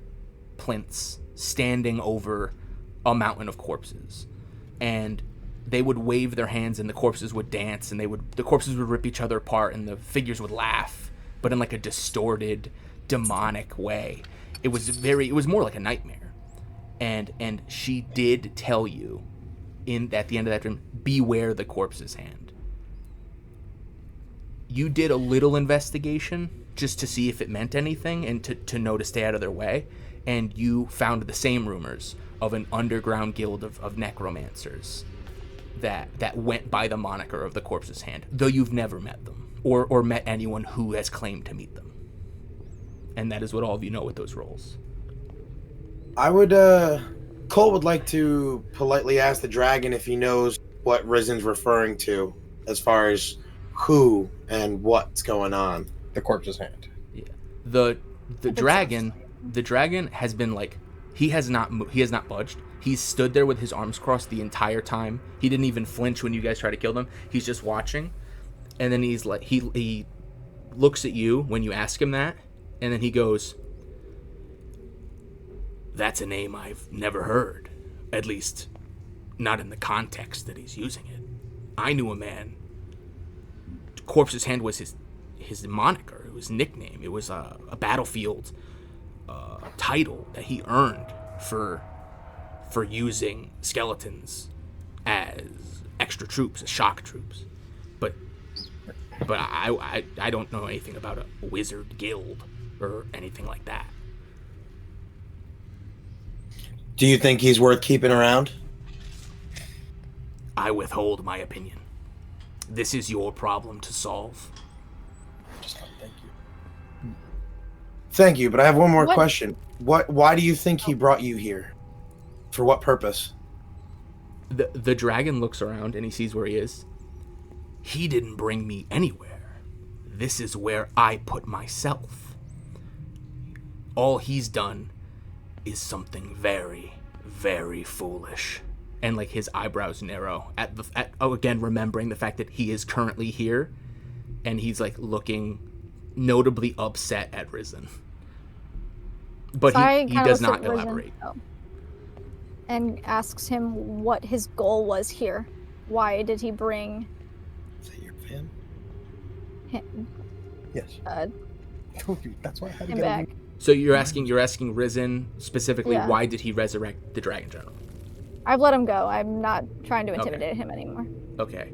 plinths standing over a mountain of corpses. And they would wave their hands and the corpses would dance, and the corpses would rip each other apart and the figures would laugh, but in like a distorted, demonic way. It was more like a nightmare. And she did tell you at the end of that dream, beware the corpse's hand. You did a little investigation just to see if it meant anything and to know to stay out of their way, and you found the same rumors of an underground guild of necromancers that went by the moniker of the corpse's hand, though you've never met them or met anyone who has claimed to meet them. And that is what all of you know with those roles. Cole would like to politely ask the dragon if he knows what Risen's referring to as far as who and what's going on. The corpse's hand. Yeah. The dragon has been like, he has not budged. He's stood there with his arms crossed the entire time. He didn't even flinch when you guys tried to kill him. He's just watching. And then he's like, he looks at you when you ask him that, and then he goes, "That's a name I've never heard. At least, not in the context that he's using it. I knew a man. Corpse's Hand was his moniker. It was nickname. It was a battlefield title that he earned for using skeletons as extra troops, as shock troops. But I don't know anything about a wizard guild or anything like that." Do you think he's worth keeping around? I withhold my opinion. This is your problem to solve. Thank you, but I have one more question. Why do you think he brought you here? For what purpose? The dragon looks around and he sees where he is. He didn't bring me anywhere. This is where I put myself. All he's done is something very, very foolish. And like his eyebrows narrow again, remembering the fact that he is currently here, and he's like looking notably upset at Risen. But he does not elaborate. And asks him what his goal was here. Why did he bring Is that your fan? him, Yes. I told you. That's why I had to him get back? So you're asking Risen specifically, Yeah. why did he resurrect the Dragon General? I've let him go. I'm not trying to intimidate him anymore. Okay.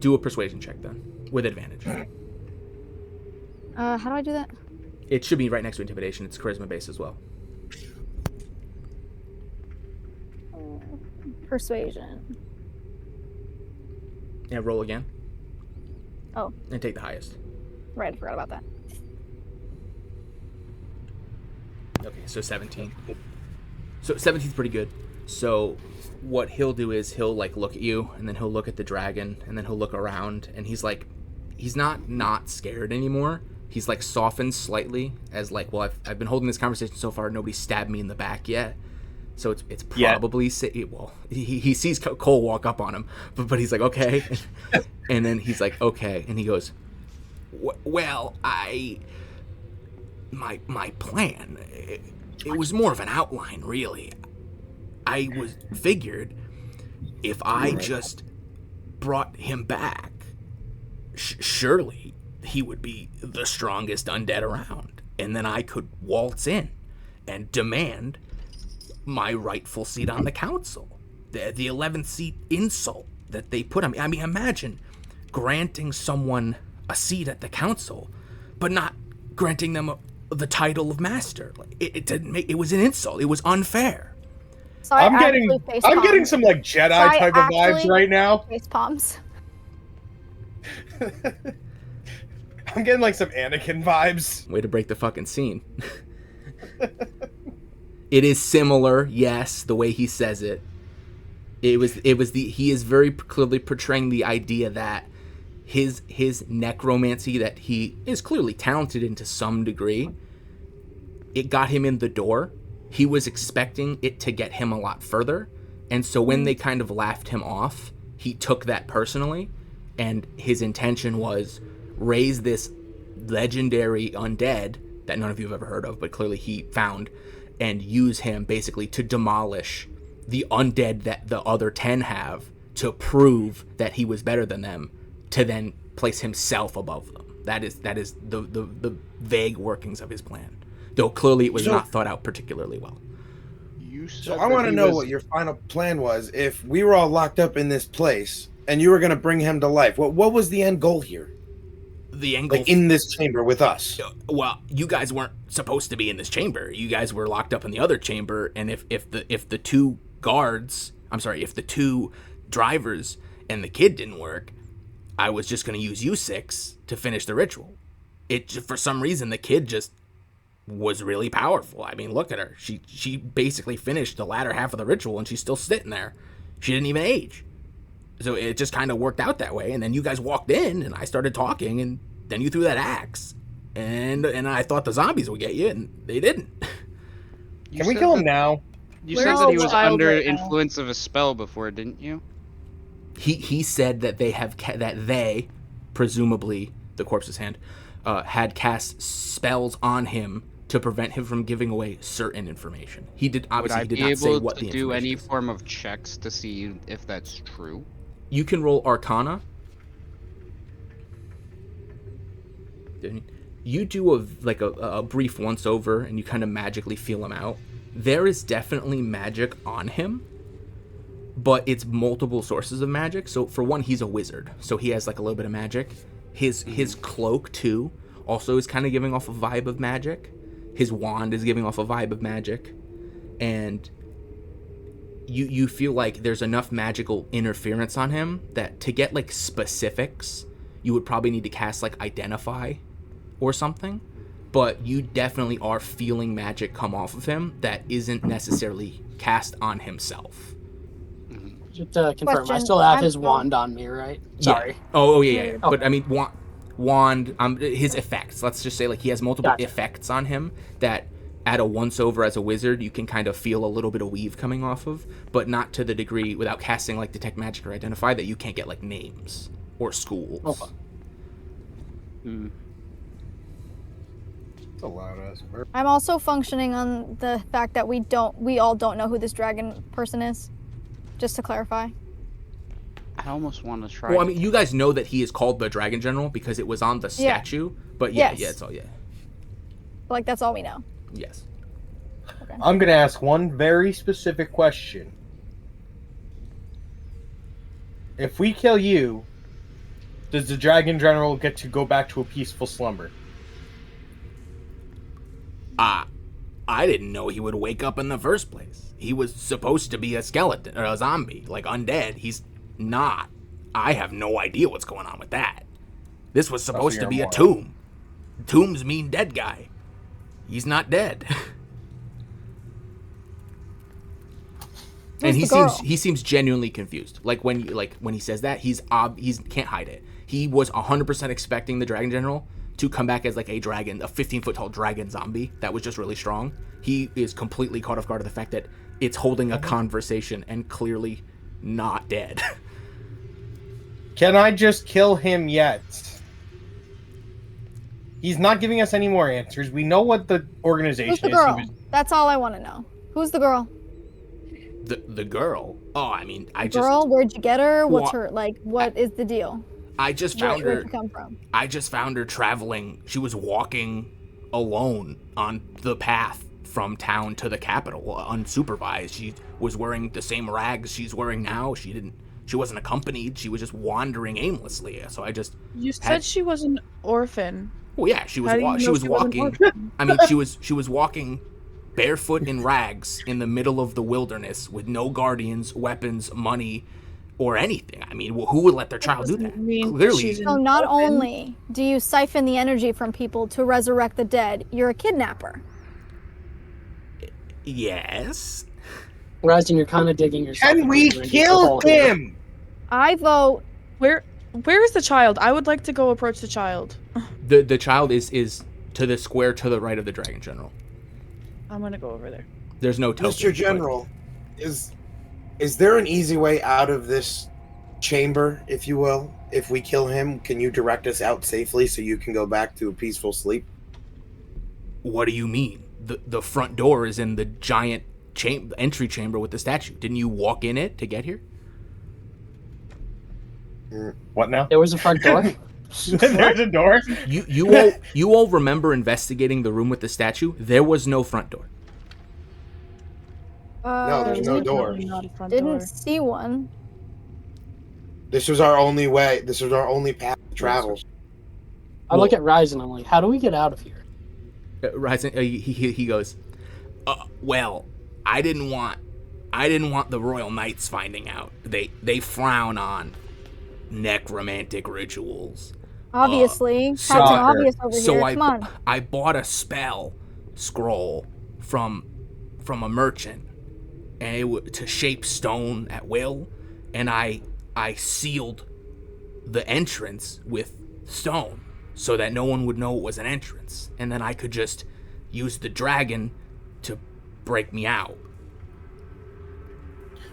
Do a persuasion check then, with advantage. How do I do that? It should be right next to intimidation. It's charisma based as well. Persuasion. Yeah, roll again. Oh. And take the highest. Right, I forgot about that. Okay, so 17. So 17's pretty good. So what he'll do is he'll like look at you, and then he'll look at the dragon, and then he'll look around, and he's like, he's not scared anymore. He's like softened slightly as like, well, I've been holding this conversation so far, nobody stabbed me in the back yet. So it's probably well, he sees Cole walk up on him, but he's like, okay. And then he's like, okay, and he goes, well, my plan, it was more of an outline, really. I figured if I just brought him back, surely he would be the strongest undead around, and then I could waltz in and demand my rightful seat on the council, the 11th seat insult that they put on me. I mean, imagine granting someone a seat at the council, but not granting them the title of master. Like, it didn't make. It was an insult. It was unfair. So I'm getting some like Jedi type of vibes right now. Face palms. I'm getting like some Anakin vibes. Way to break the fucking scene. It is similar, yes, the way he says it. He is very clearly portraying the idea that his necromancy, that he is clearly talented in to some degree, it got him in the door. He was expecting it to get him a lot further, and so when they kind of laughed him off, he took that personally, and his intention was raise this legendary undead that none of you have ever heard of, but clearly he found, and use him basically to demolish the undead that the other 10 have, to prove that he was better than them, to then place himself above them. That is the vague workings of his plan, though clearly it was not thought out particularly well. So I want to know what your final plan was. If we were all locked up in this place and you were going to bring him to life, what was the end goal here? The end goal, like in this chamber with us. Well, you guys weren't supposed to be in this chamber. You guys were locked up in the other chamber, and if the two drivers and the kid didn't work, I was just going to use you 6 to finish the ritual. For some reason, the kid just was really powerful. I mean, look at her. She basically finished the latter half of the ritual, and she's still sitting there. She didn't even age. So it just kind of worked out that way. And then you guys walked in, and I started talking, and then you threw that axe. And I thought the zombies would get you, and they didn't. Can we kill him now? You said that he was under influence of a spell before, didn't you? He said that they presumably the corpse's hand, had cast spells on him to prevent him from giving away certain information. He did obviously he did not say what the information is. Would I be able to do any form of checks to see if that's true? You can roll Arcana. You do a brief once over, and you kind of magically feel him out. There is definitely magic on him, but it's multiple sources of magic. So for one, he's a wizard, so he has like a little bit of magic. His cloak too also is kind of giving off a vibe of magic. His wand is giving off a vibe of magic, and you feel like there's enough magical interference on him that to get like specifics, you would probably need to cast like Identify or something. But you definitely are feeling magic come off of him that isn't necessarily cast on himself. Just to confirm, I still have his wand on me, right? Sorry. Yeah. Oh yeah. Okay. But I mean, wand, his effects. Let's just say like he has multiple effects on him that at a once-over as a wizard, you can kind of feel a little bit of weave coming off of, but not to the degree without casting like Detect Magic or Identify that you can't get like names or schools. Okay. It's a loud ass word. I'm also functioning on the fact that we all don't know who this dragon person is. Just to clarify. I almost want to try. Well, I mean, you guys know that he is called the Dragon General because it was on the statue. But yeah, it's all Like that's all we know. Yes. Okay. I'm gonna ask one very specific question. If we kill you, does the Dragon General get to go back to a peaceful slumber? I didn't know he would wake up in the first place. He was supposed to be a skeleton or a zombie, like undead. He's not. I have no idea what's going on with that. This was supposed to be a tomb. Tombs mean dead guy. He's not dead. And he seems genuinely confused. Like when he says that, he's can't hide it. He was 100% expecting the Dragon General to come back as like a dragon, a 15-foot tall dragon zombie that was just really strong. He is completely caught off guard of the fact that it's holding a conversation and clearly not dead. Can I just kill him yet? He's not giving us any more answers. We know what the organization is. Who's the girl? That's all I want to know. Who's the girl? The girl? Oh, I mean, girl, where'd you get her? What's her, like, what is the deal? I just found her. Where'd she come from? I just found her traveling. She was walking alone on the path from town to the capital, unsupervised. She was wearing the same rags she's wearing now. She wasn't accompanied. She was just wandering aimlessly. So I just... You said she was an orphan. Well, yeah, she was How do you she know was she wasn't walking. walking? I mean, she was walking barefoot in rags in the middle of the wilderness with no guardians, weapons, money, or anything. I mean, who would let their child do Doesn't that? mean Clearly, she's So an not orphan. only do you siphon the energy from people to resurrect the dead, you're a kidnapper. yes. Ryzen, you're kind of digging yourself. Can a we deeper and deeper kill hole here. him? I vote Where is the child? I would like to go approach the child. The child is to the square to the right of the Dragon General. I'm gonna go over there. There's no token. Mr. General, is there an easy way out of this chamber, if you will? If we kill him, can you direct us out safely so you can go back to a peaceful sleep? What do you mean? The front door is in the giant entry chamber with the statue. Didn't you walk in it to get here? What now? There was a front door. There's a door. You all remember investigating the room with the statue? There was no front door. No, there's no door. Not a front Didn't door. see one. This was our only way. This was our only path to travel. I look at Ryzen. I'm like, how do we get out of here? Ryzen, he goes, well, I didn't want the Royal Knights finding out. They frown on necromantic rituals. Obviously, so- Captain Obvious over So here. Come on. I bought a spell scroll from a merchant, and to shape stone at will, and I sealed the entrance with stone so that no one would know it was an entrance, and then I could just use the dragon to break me out.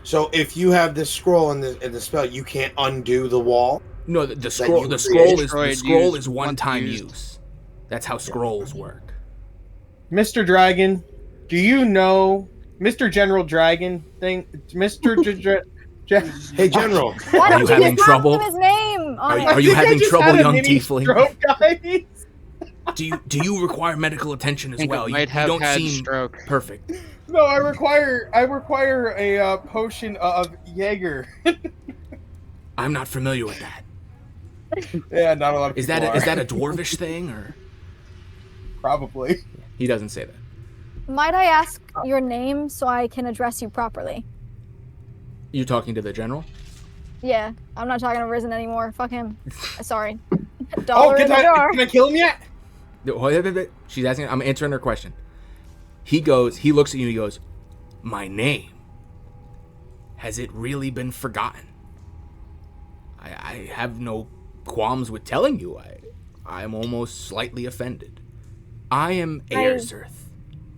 So if you have this scroll and the spell, you can't undo the wall. No, the scroll you is used, one time used. use. That's how scrolls work. Mr. Dragon, do you know Mr. General Dragon thing? Mr. Hey, General. Why Are don't you you having just trouble? ask him his name on Are it? you I think I having just trouble, had a young mini tiefling? Stroke, guys. Do you require medical attention as think well? it You might have don't had seem stroke. perfect. No, I require a potion of Jaeger. I'm not familiar with that. Yeah, not a lot of Is people that are. a dwarvish thing, or Probably. he doesn't say that? Might I ask your name so I can address you properly? You're talking to the general? Yeah, I'm not talking to Risen anymore. Fuck him. Sorry. Oh, Dollar in the jar. can I kill him yet? She's asking. I'm answering her question. He looks at you. He goes, "My name. Has it really been forgotten? I have no qualms with telling you. I'm almost slightly offended. I am Ayrserth,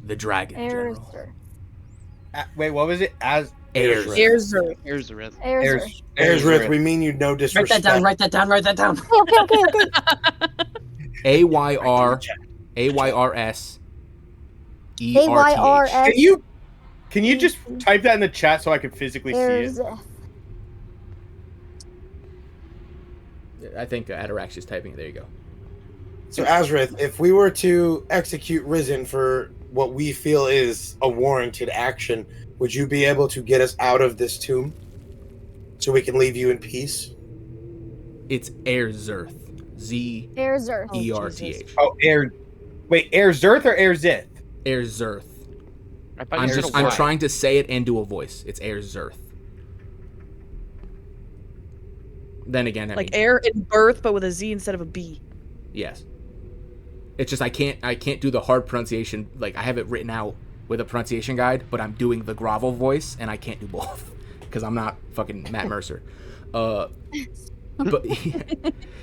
the dragon general. Ayrserth. Wait, what was it? Ayrserth. Ayrserth. Ayrserth. Ayrserth, we mean you no Write disrespect. that down. Write that down. Write that down. Okay. AYRS AYRS. Can you just type that in the chat so I can physically see it? Ayrserth. I think Atarax is typing it. There you go. So, Azrith, if we were to execute Risen for what we feel is a warranted action, would you be able to get us out of this tomb so we can leave you in peace? It's Ayrserth. Ayrserth. Zerth. Oh, Ayrserth or Ayrszith? Ayrserth. I thought you said a I'm Y. trying to say it and do a voice. It's Ayrserth. Then again, I Like mean, air in birth, but with a Z instead of a B. yes. It's just I can't do the hard pronunciation. Like, I have it written out with a pronunciation guide, but I'm doing the grovel voice, and I can't do both because I'm not fucking Matt Mercer. But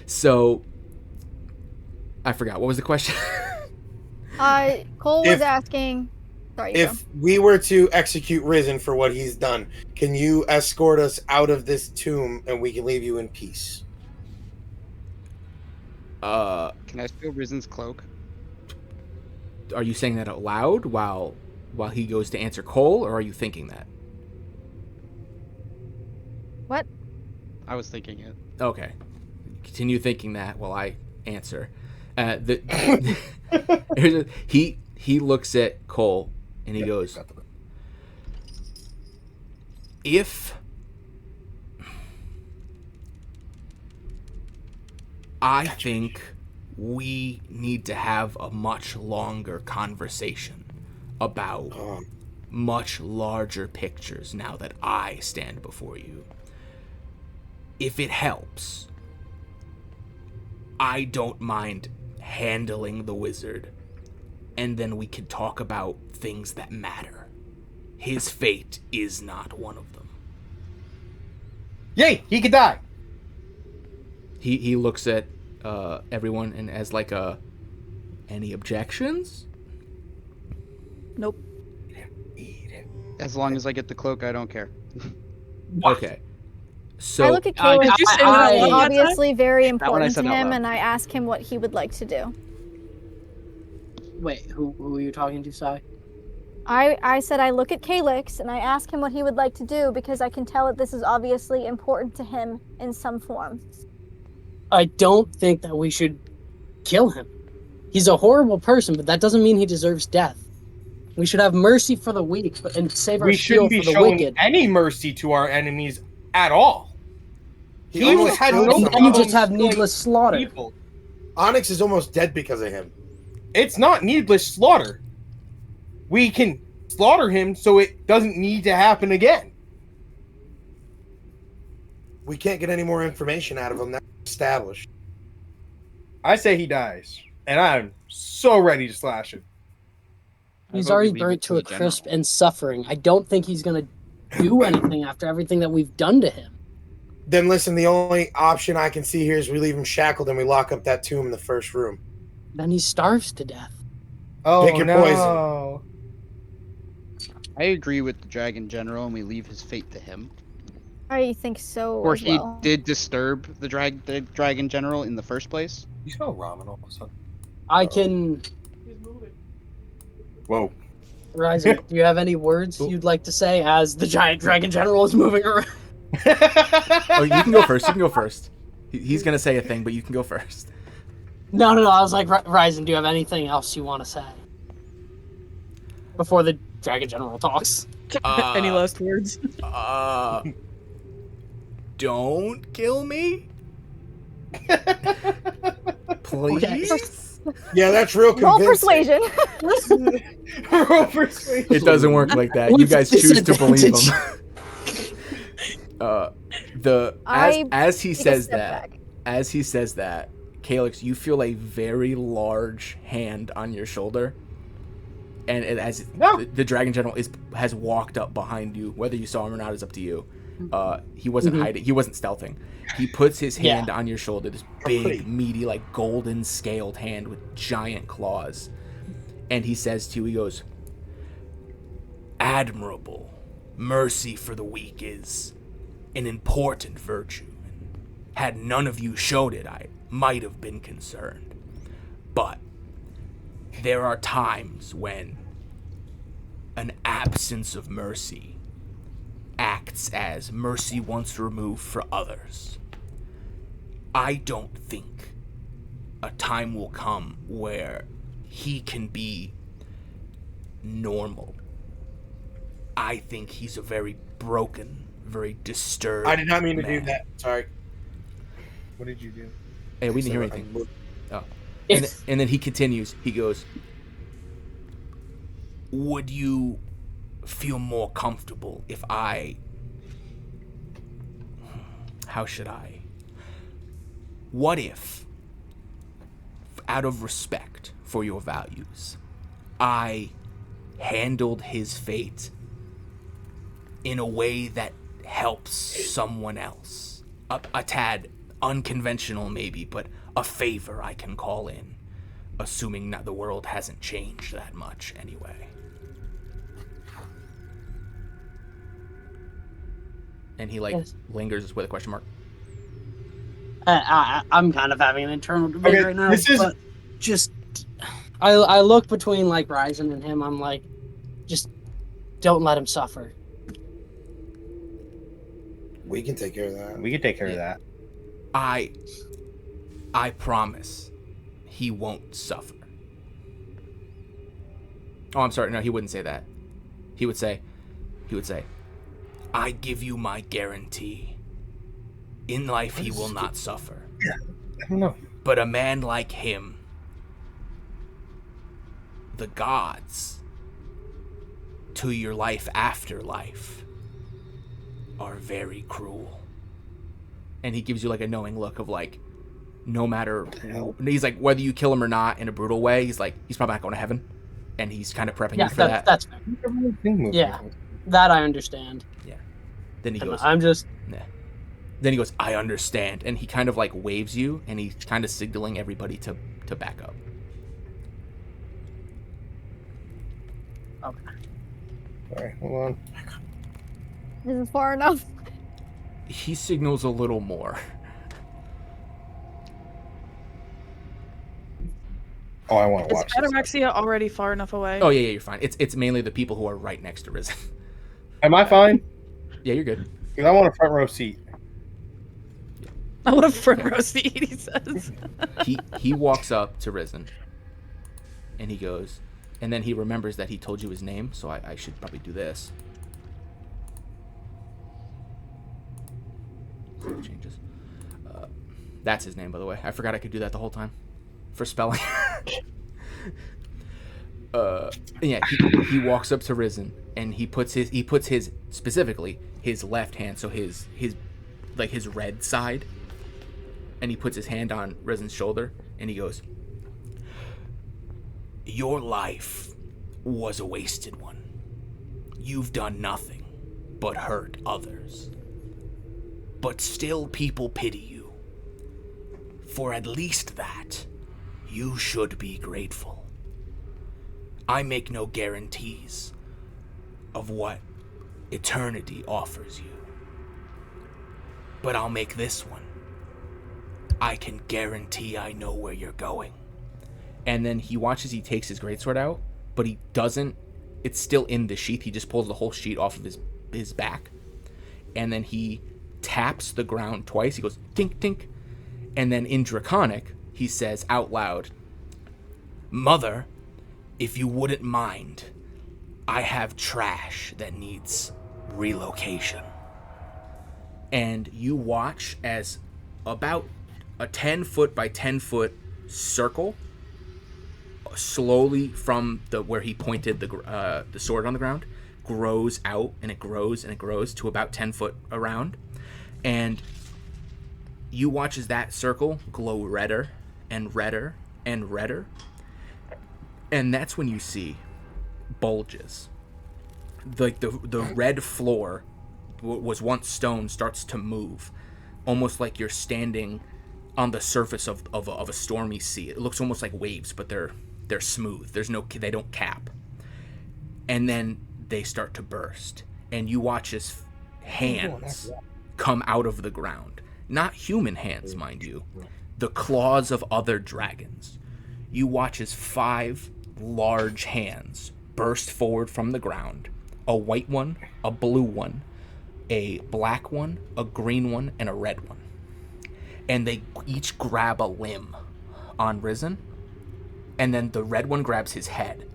so I forgot, what was the question? Cole was asking. Sorry. You If we were to execute Risen for what he's done, can you escort us out of this tomb and we can leave you in peace? Can I steal Risen's cloak? Are you saying that out loud while he goes to answer Cole, or are you thinking that? What? I was thinking it. Okay. Continue thinking that while I answer. He looks at Cole and he goes, if I think we need to have a much longer conversation about much larger pictures now that I stand before you. If it helps, I don't mind handling the wizard, and then we can talk about things that matter. His fate is not one of them. Yay, he could die. He looks at everyone and as like any objections? Nope. As long as I get the cloak, I don't care. Okay. So I look at Caleb. Did you say that I- one that time? Obviously very That one I important to said out him, loud. and I ask him what he would like to do. Wait, who are you talking to, Sai? I said I look at Calix and I ask him what he would like to do because I can tell that this is obviously important to him in some form. I don't think that we should kill him. He's a horrible person, but that doesn't mean he deserves death. We should have mercy for the weak and save our We shield shouldn't be for the showing wicked. any mercy to our enemies at all. He He almost had killed no And someone. then you problem just have killing needless slaughter. people. Onyx is almost dead because of him. It's not needless slaughter. We can slaughter him so it doesn't need to happen again. We can't get any more information out of him. That's established. I say he dies, and I'm so ready to slash him. He's How about we already leave burnt it to the a crisp general? and suffering. I don't think he's gonna do anything after everything that we've done to him. Then listen, the only option I can see here is we leave him shackled and we lock up that tomb in the first room. Then he starves to death. Oh Pick your no! I agree with the dragon general, and we leave his fate to him. I think so Or as he well. did disturb the dragon general in the first place. You smell ramen all of a sudden. I can. Whoa! Ryzen, do you have any words you'd like to say as the giant dragon general is moving around? oh, you can go first. You can go first. He's gonna say a thing, but you can go first. No. I was like, Ryzen, do you have anything else you want to say before the dragon general talks? Any last words? Don't kill me, please. Yeah, that's real Roll convincing. persuasion. Roll persuasion. It doesn't work like that. You With guys choose to believe disadvantage. him. I as he take a says step that, back. Calix, you feel a very large hand on your shoulder, and as No. the dragon general has walked up behind you. Whether you saw him or not is up to you. He wasn't hiding. He wasn't stealthing. He puts his hand on your shoulder. This big, meaty, like golden scaled hand with giant claws, and he says to you, he goes, "Admirable, mercy for the weak is an important virtue. Had none of you showed it, I might have been concerned. But there are times when an absence of mercy acts as mercy once removed for others. I don't think a time will come where he can be normal. I think he's a very broken, very disturbed I did not mean to do man. that. Sorry. What did you do? Hey, we didn't hear So, anything. And then he continues. He goes, "Would you feel more comfortable if how should I? What if, out of respect for your values, I handled his fate in a way that helps someone else? A tad unconventional maybe, but a favor I can call in, assuming that the world hasn't changed that much anyway." And he lingers with a question mark. I'm kind of having an internal debate Okay, right now. this is- But just, I look between like Ryzen and him. I'm like, just don't let him suffer. We can take care of that. We can take care of that. I promise he won't suffer. Oh, I'm sorry. No, he wouldn't say that. He would say, I give you my guarantee. In life, he will not suffer. I don't know. But a man like him, the gods, to your life after life, are very cruel. And he gives you like a knowing look of like, no matter, he's like, whether you kill him or not in a brutal way, he's like, he's probably not going to heaven. And he's kind of prepping you for that. That's fair. Yeah, that I understand. Yeah. Then he goes, I'm just... nah. Then he goes, I understand. And he kind of like waves you, and he's kind of signaling everybody to back up. Okay. Sorry, hold on. This is far enough. He signals a little more. Oh, I want to Is watch this. Ataraxia already far enough away? Oh, yeah, you're fine. It's mainly the people who are right next to Risen. Am I fine? Yeah, you're good. Because I want a front row seat. I want a front row seat, he says. He walks up to Risen, and he goes, and then he remembers that he told you his name, so I should probably do this. Save changes. That's his name, by the way. I forgot I could do that the whole time for spelling. Yeah, he walks up to Risen, and he puts his specifically his left hand, so his like his red side, and he puts his hand on Risen's shoulder, and he goes, your life was a wasted one. You've done nothing but hurt others. But still people pity you. For at least that, you should be grateful. I make no guarantees of what eternity offers you. But I'll make this one. I can guarantee I know where you're going. And then he takes his greatsword out, but he doesn't, it's still in the sheath. He just pulls the whole sheet off of his back. And then he taps the ground twice. He goes, tink, tink. And then in Draconic, he says out loud, Mother, if you wouldn't mind, I have trash that needs relocation. And you watch as about a 10-foot by 10-foot circle slowly from where he pointed the sword on the ground grows out, and it grows and it grows to about 10 foot around. And you watch as that circle glow redder and redder and redder. And that's when you see bulges. Like the red floor was once stone starts to move, almost like you're standing on the surface of a stormy sea. It looks almost like waves, but they're smooth. They don't cap. And then they start to burst, and you watch as hands come out of the ground. Not human hands, mind you. The claws of other dragons. You watch as 5 large hands burst forward from the ground. A white one, a blue one, a black one, a green one, and a red one. And they each grab a limb on Risen. And then the red one grabs his head.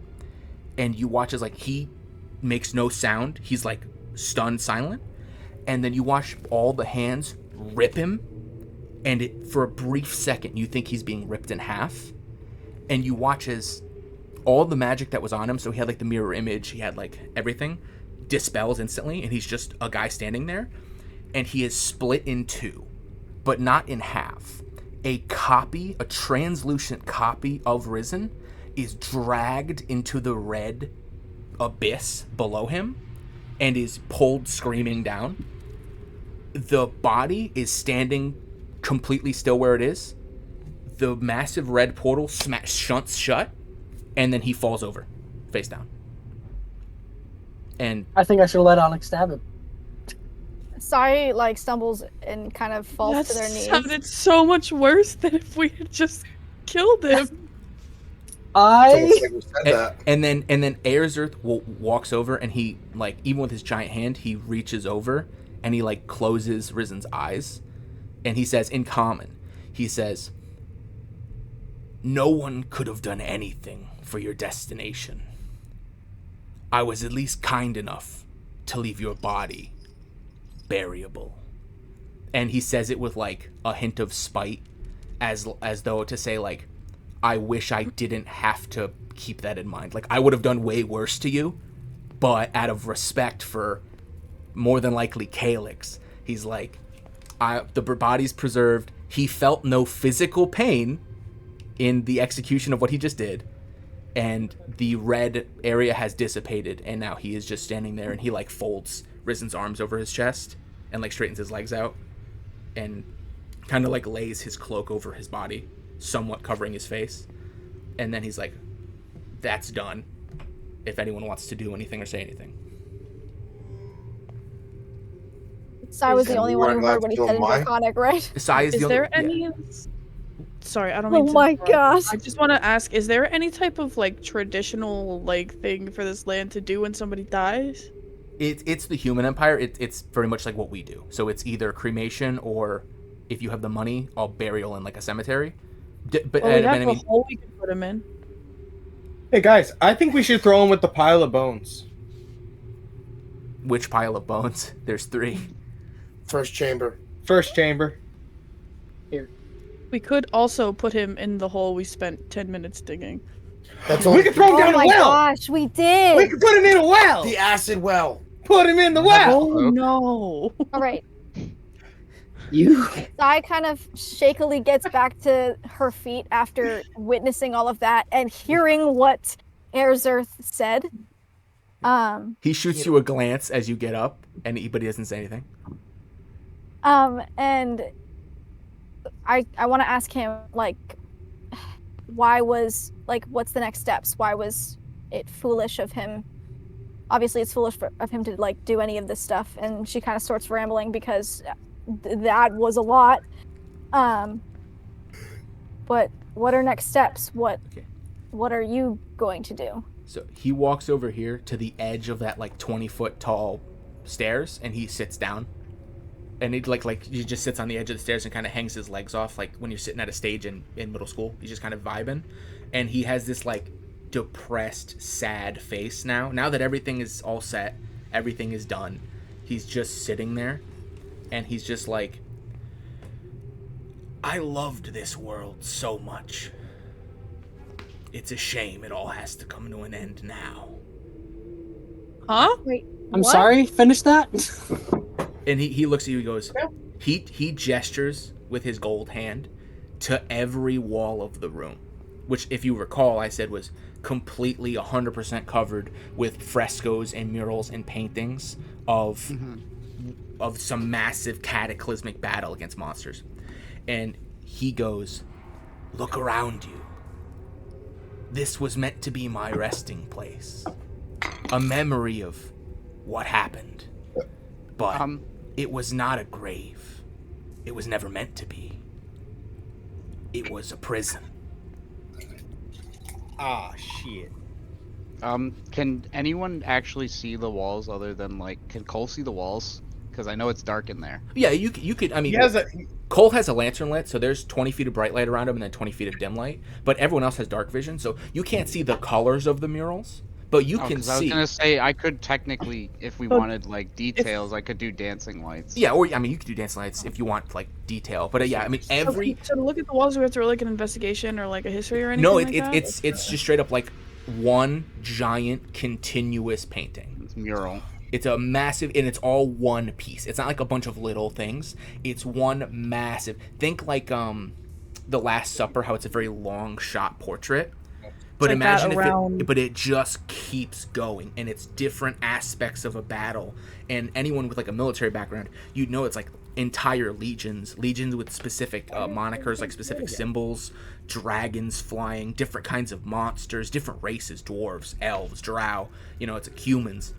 And you watch as like he makes no sound. He's like stunned silent. And then you watch all the hands rip him. And for a brief second, you think he's being ripped in half. And you watch as all the magic that was on him, so he had like the mirror image, he had like everything, dispels instantly. And he's just a guy standing there. And he is split in 2, but not in half. A translucent copy of Risen is dragged into the red abyss below him and is pulled screaming down. The body is standing completely still where it is. The massive red portal shunts shut, and then he falls over, face down. And I think I should let Onyx stab him. Sai stumbles and kind of falls to their knees. That sounded so much worse than if we had just killed him. And then Ayrserth walks over, and he even with his giant hand, he reaches over and he closes Risen's eyes, and he says in common, he says, "No one could have done anything for your destination. I was at least kind enough to leave your body buriable." And he says it with a hint of spite as though to say like, I wish I didn't have to keep that in mind. Like, I would have done way worse to you, but out of respect for more than likely Calyx, he's like, the body's preserved. He felt no physical pain in the execution of what he just did, and the red area has dissipated, and now he is just standing there, and he like folds Rizen's arms over his chest and like straightens his legs out and kind of like lays his cloak over his body, somewhat covering his face. And then he's like, that's done. If anyone wants to do anything or say anything. Sai was the only one who Anyone heard what he like said in to mine? Draconic, right? Sai is Is the there only, any? Sorry, I don't Oh mean to my interrupt. gosh. I just want to ask: is there any type of like traditional like thing for this land to do when somebody dies? It's the human empire. It's very much like what we do. So it's either cremation or, if you have the money, all burial in like a cemetery. But Well, we have I a mean, hole we can put him in. Hey guys, I think we should throw him with the pile of bones. which pile of bones? There's 3. First chamber. First chamber. We could also put him in the hole we spent 10 minutes digging. That's We only could throw him Oh down my a well. gosh, we We did! could put him in a well. the acid well. Put him in the well. Oh no! All right. You. Sai kind of shakily gets back to her feet after witnessing all of that and hearing what Ayrserth said. He shoots you a glance as you get up, but he doesn't say anything. And I want to ask him, like, what's the next steps? Why was it foolish of him? Obviously, it's foolish of him to, like, do any of this stuff. And she kind of starts rambling because that was a lot. But what are next steps? What are you going to do? So he walks over here to the edge of that like 20-foot tall stairs, and he sits down. And he he just sits on the edge of the stairs and kind of hangs his legs off, like when you're sitting at a stage in middle school. He's just kind of vibing, and he has this like depressed, sad face now. Now that everything is all set, everything is done, he's just sitting there, and he's just like, I loved this world so much. It's a shame it all has to come to an end now. Huh? Wait, I'm what? sorry. Finish that. And he looks at you, he goes, he gestures with his gold hand to every wall of the room, which, if you recall, I said was completely 100% covered with frescoes and murals and paintings of some massive cataclysmic battle against monsters. And he goes, look around you. This was meant to be my resting place. A memory of what happened. But it was not a grave. It was never meant to be. It was a prison. Ah, shit. Can anyone actually see the walls other than like? Can Cole see the walls? Because I know it's dark in there. Yeah, you could. I mean, Cole has a lantern lit, so there's 20 feet of bright light around him and then 20 feet of dim light. But everyone else has dark vision, so you can't see the colors of the murals. But you can 'Cause see. I was gonna say I could technically, if we wanted like details, I could do dancing lights. Yeah, or I mean, you could do dancing lights if you want like detail. But yeah, I mean, every So to look at the walls, we have to roll like an investigation or like a history or anything. no, like that? it's just straight up like one giant continuous painting. It's mural. It's a massive, and it's all one piece. It's not like a bunch of little things. It's one massive. Think like The Last Supper, how it's a very long shot portrait. But like imagine that but it just keeps going, and it's different aspects of a battle. And anyone with like a military background, you'd know it's like entire legions with specific monikers, like specific symbols, dragons flying, different kinds of monsters, different races, dwarves, elves, drow. You know, it's like humans.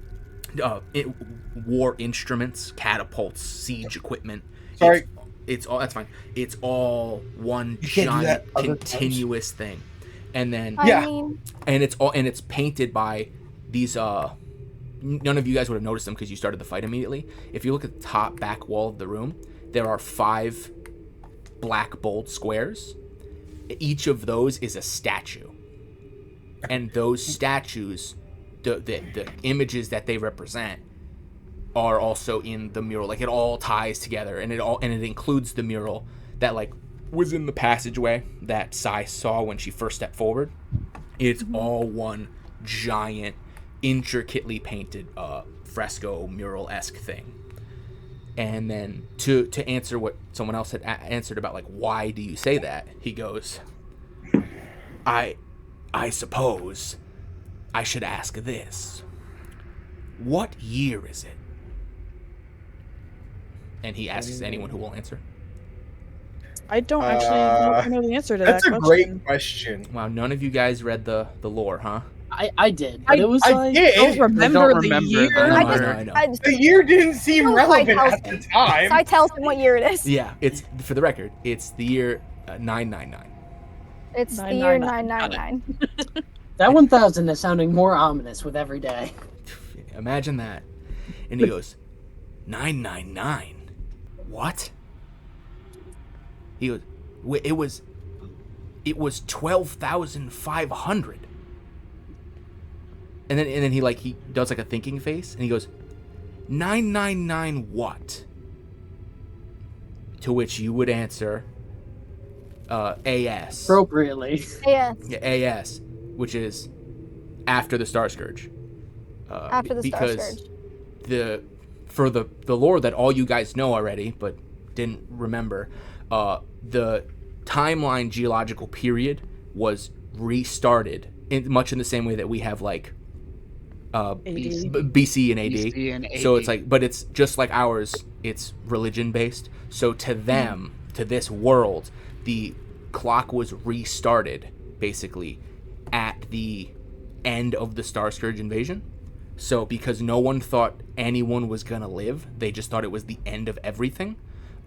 War instruments, catapults, siege equipment. Sorry. It's all that's fine. It's all one You can't do giant that other continuous thing. And then I mean, and it's painted by these none of you guys would have noticed them because you started the fight immediately. If you look at the top back wall of the room, there are 5 black bold squares. Each of those is a statue. And those statues, the images that they represent are also in the mural. Like, it all ties together, and it includes the mural that like was in the passageway that Sai saw when she first stepped forward. It's all one giant, intricately painted fresco mural-esque thing. And then to answer what someone else had answered about, like, why do you say that? He goes, I suppose I should ask this. What year is it? And he asks anyone who will answer. I don't actually know the answer to That's that a question. great question. Wow, none of you guys read the lore, huh? I did, but it was I like did. I don't remember the remember year. that. I know. The year didn't seem No, relevant I at the time. So I tell him what year it is. Yeah, it's, for the record, it's the year 999. It's the year 999. 999. that 1000 is sounding more ominous with every day. Imagine that. And he goes, 999? What? He goes, it was 12,500. And then he does like a thinking face, and he goes, 999 what? To which you would answer, AS. Appropriately. Yeah, Yeah, AS, which is after the Star Scourge. after the Star because Scourge. For the lore that all you guys know already, but didn't remember, the timeline geological period was restarted much in the same way that we have like BC and AD. BC and So AD. it's like, but it's just like ours. It's religion based. So to them, to this world, the clock was restarted basically at the end of the Star Scourge invasion. So because no one thought anyone was gonna live, they just thought it was the end of everything.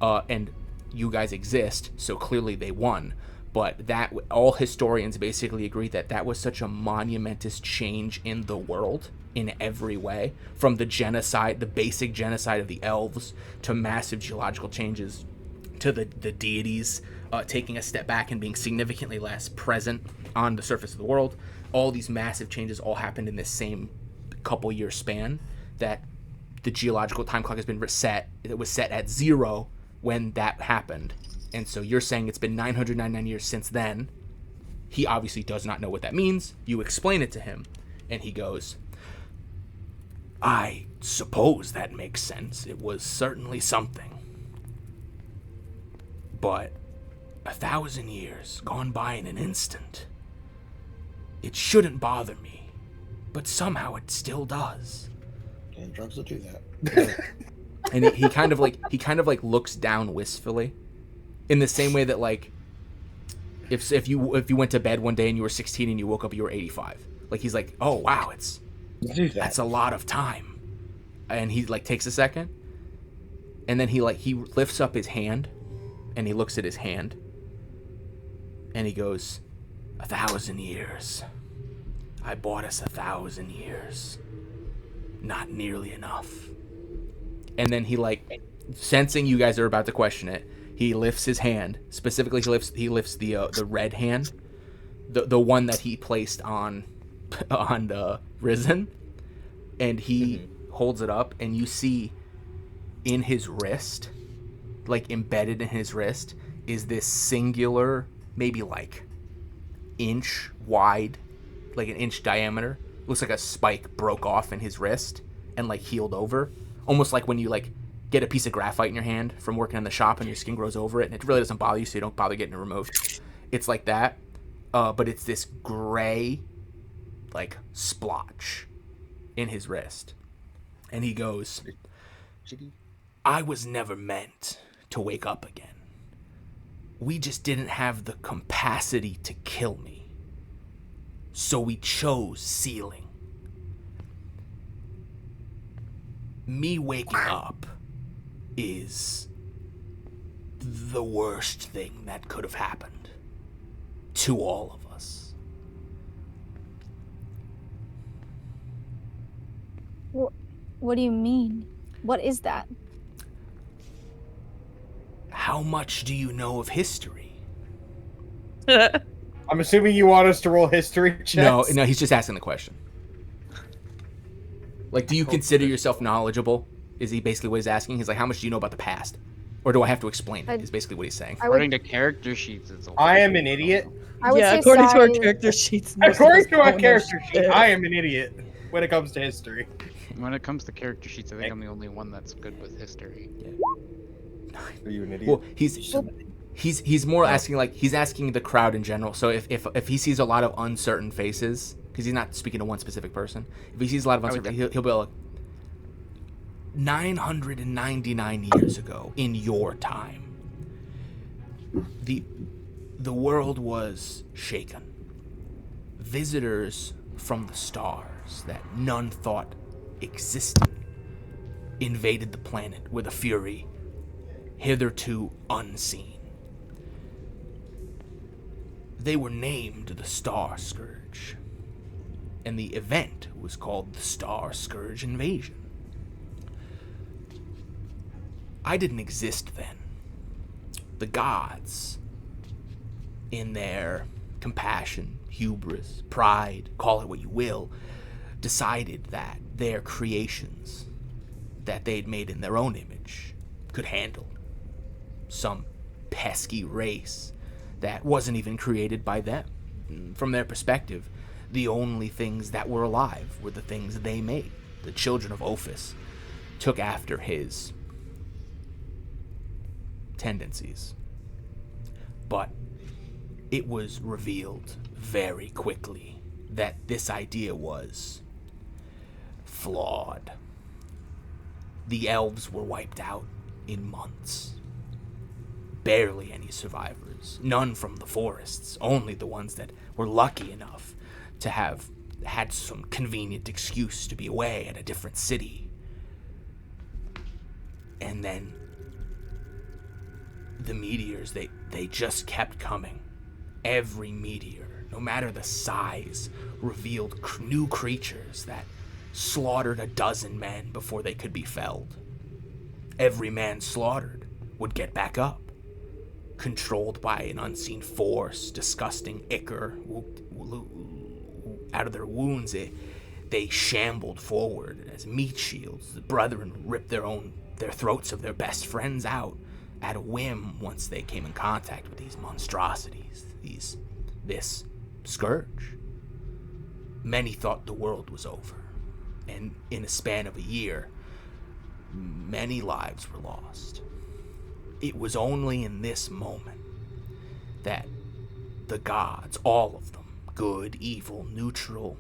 And you guys exist, so clearly they won. But that all historians basically agree that was such a monumentous change in the world in every way, from the genocide, the basic genocide of the elves, to massive geological changes, to the deities taking a step back and being significantly less present on the surface of the world. All these massive changes all happened in this same couple year span, that the geological time clock has been reset. It was set at 0 when that happened. And so you're saying it's been 999 years since then. He obviously does not know what that means. You explain it to him, and he goes, I suppose that makes sense. It was certainly something. But 1,000 years gone by in an instant. It shouldn't bother me, but somehow it still does. And drugs will do that. And he kind of like looks down wistfully, in the same way that like if you went to bed one day and you were 16 and you woke up you were 85. Like he's like, oh wow, that's a lot of time. And he like takes a second, and then he lifts up his hand, and he looks at his hand, and he goes, 1,000 years. I bought us 1,000 years. Not nearly enough. And then he like, sensing you guys are about to question it, he lifts his hand. Specifically, he lifts the red hand, the one that he placed on the Risen, and he holds it up, and you see in his wrist, like embedded in his wrist, is this singular, maybe like inch wide, like an inch diameter. Looks like a spike broke off in his wrist and like healed over, almost like when you like get a piece of graphite in your hand from working in the shop and your skin grows over it and it really doesn't bother you, so you don't bother getting it removed. It's like that, but it's this gray like splotch in his wrist. And he goes, I was never meant to wake up again. We just didn't have the capacity to kill me. So we chose sealing. Me waking up is the worst thing that could have happened to all of us. What do you mean? What is that? How much do you know of history? I'm assuming you want us to roll history checks. No, he's just asking the question. Like, do you consider yourself knowledgeable? Is he basically what he's asking? He's like, how much do you know about the past? Or do I have to explain I- it? Is basically what he's saying. I would, According to character sheets, it's. I am an idiot. I would say according to our size- character sheets. most of According us to our don't know character sheet, shit. I am an idiot when it comes to history. When it comes to character sheets, I think I'm the only one that's good with history. Are you an idiot? Well, he's more asking, like, he's asking the crowd in general. So if he sees a lot of uncertain faces, because he's not speaking to one specific person, if he sees a lot of uncertain faces, he'll be like, 999 years ago, in your time, the world was shaken. Visitors from the stars that none thought existed invaded the planet with a fury hitherto unseen. They were named the Star Scourge, and the event was called the Star Scourge Invasion. I didn't exist then. The gods, in their compassion, hubris, pride, call it what you will, decided that their creations that they'd made in their own image could handle some pesky race that wasn't even created by them. From their perspective, the only things that were alive were the things they made. The children of Ophis took after his tendencies. But it was revealed very quickly that this idea was flawed. The elves were wiped out in months. Barely any survivors. None from the forests. Only the ones that were lucky enough to have had some convenient excuse to be away at a different city. And then the meteors, they just kept coming. Every meteor, no matter the size, revealed new creatures that slaughtered a dozen men before they could be felled. Every man slaughtered would get back up, controlled by an unseen force, disgusting ichor. Out of their wounds, they shambled forward as meat shields. The brethren ripped their throats of their best friends out at a whim once they came in contact with these monstrosities, this scourge. Many thought the world was over, and in a span of a year, many lives were lost. It was only in this moment that the gods, all of them, good, evil, neutral,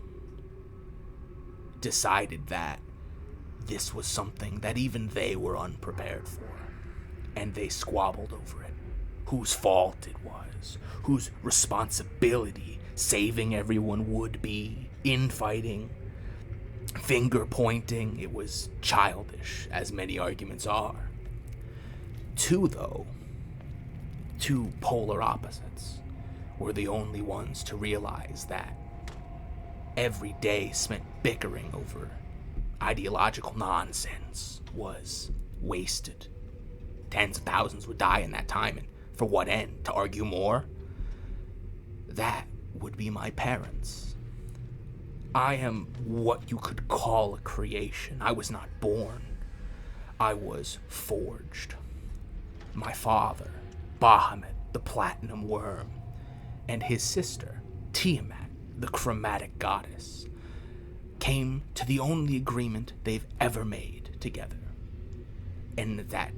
decided that this was something that even they were unprepared for. And they squabbled over it. Whose fault it was, whose responsibility saving everyone would be, infighting, finger pointing. It was childish, as many arguments are. Two polar opposites, were the only ones to realize that every day spent bickering over ideological nonsense was wasted. Tens of thousands would die in that time, and for what end? To argue more? That would be my parents. I am what you could call a creation. I was not born. I was forged. My father, Bahamut, the platinum worm, and his sister, Tiamat, the chromatic goddess, came to the only agreement they've ever made together, and that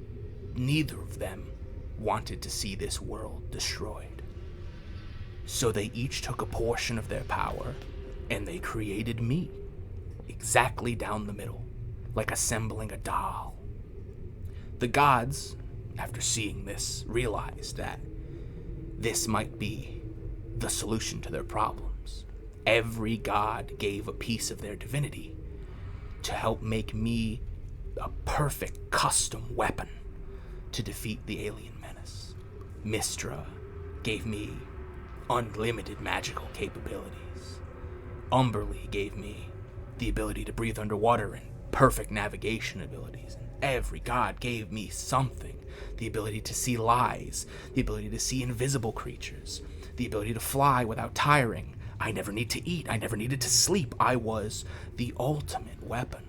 neither of them wanted to see this world destroyed. So they each took a portion of their power, and they created me, exactly down the middle, like assembling a doll. The gods, after seeing this, realized that this might be the solution to their problems. Every god gave a piece of their divinity to help make me a perfect custom weapon to defeat the alien menace. Mystra gave me unlimited magical capabilities. Umberly gave me the ability to breathe underwater and perfect navigation abilities. And every god gave me something. The ability to see lies, the ability to see invisible creatures, the ability to fly without tiring. I never need to eat. I never needed to sleep. I was the ultimate weapon.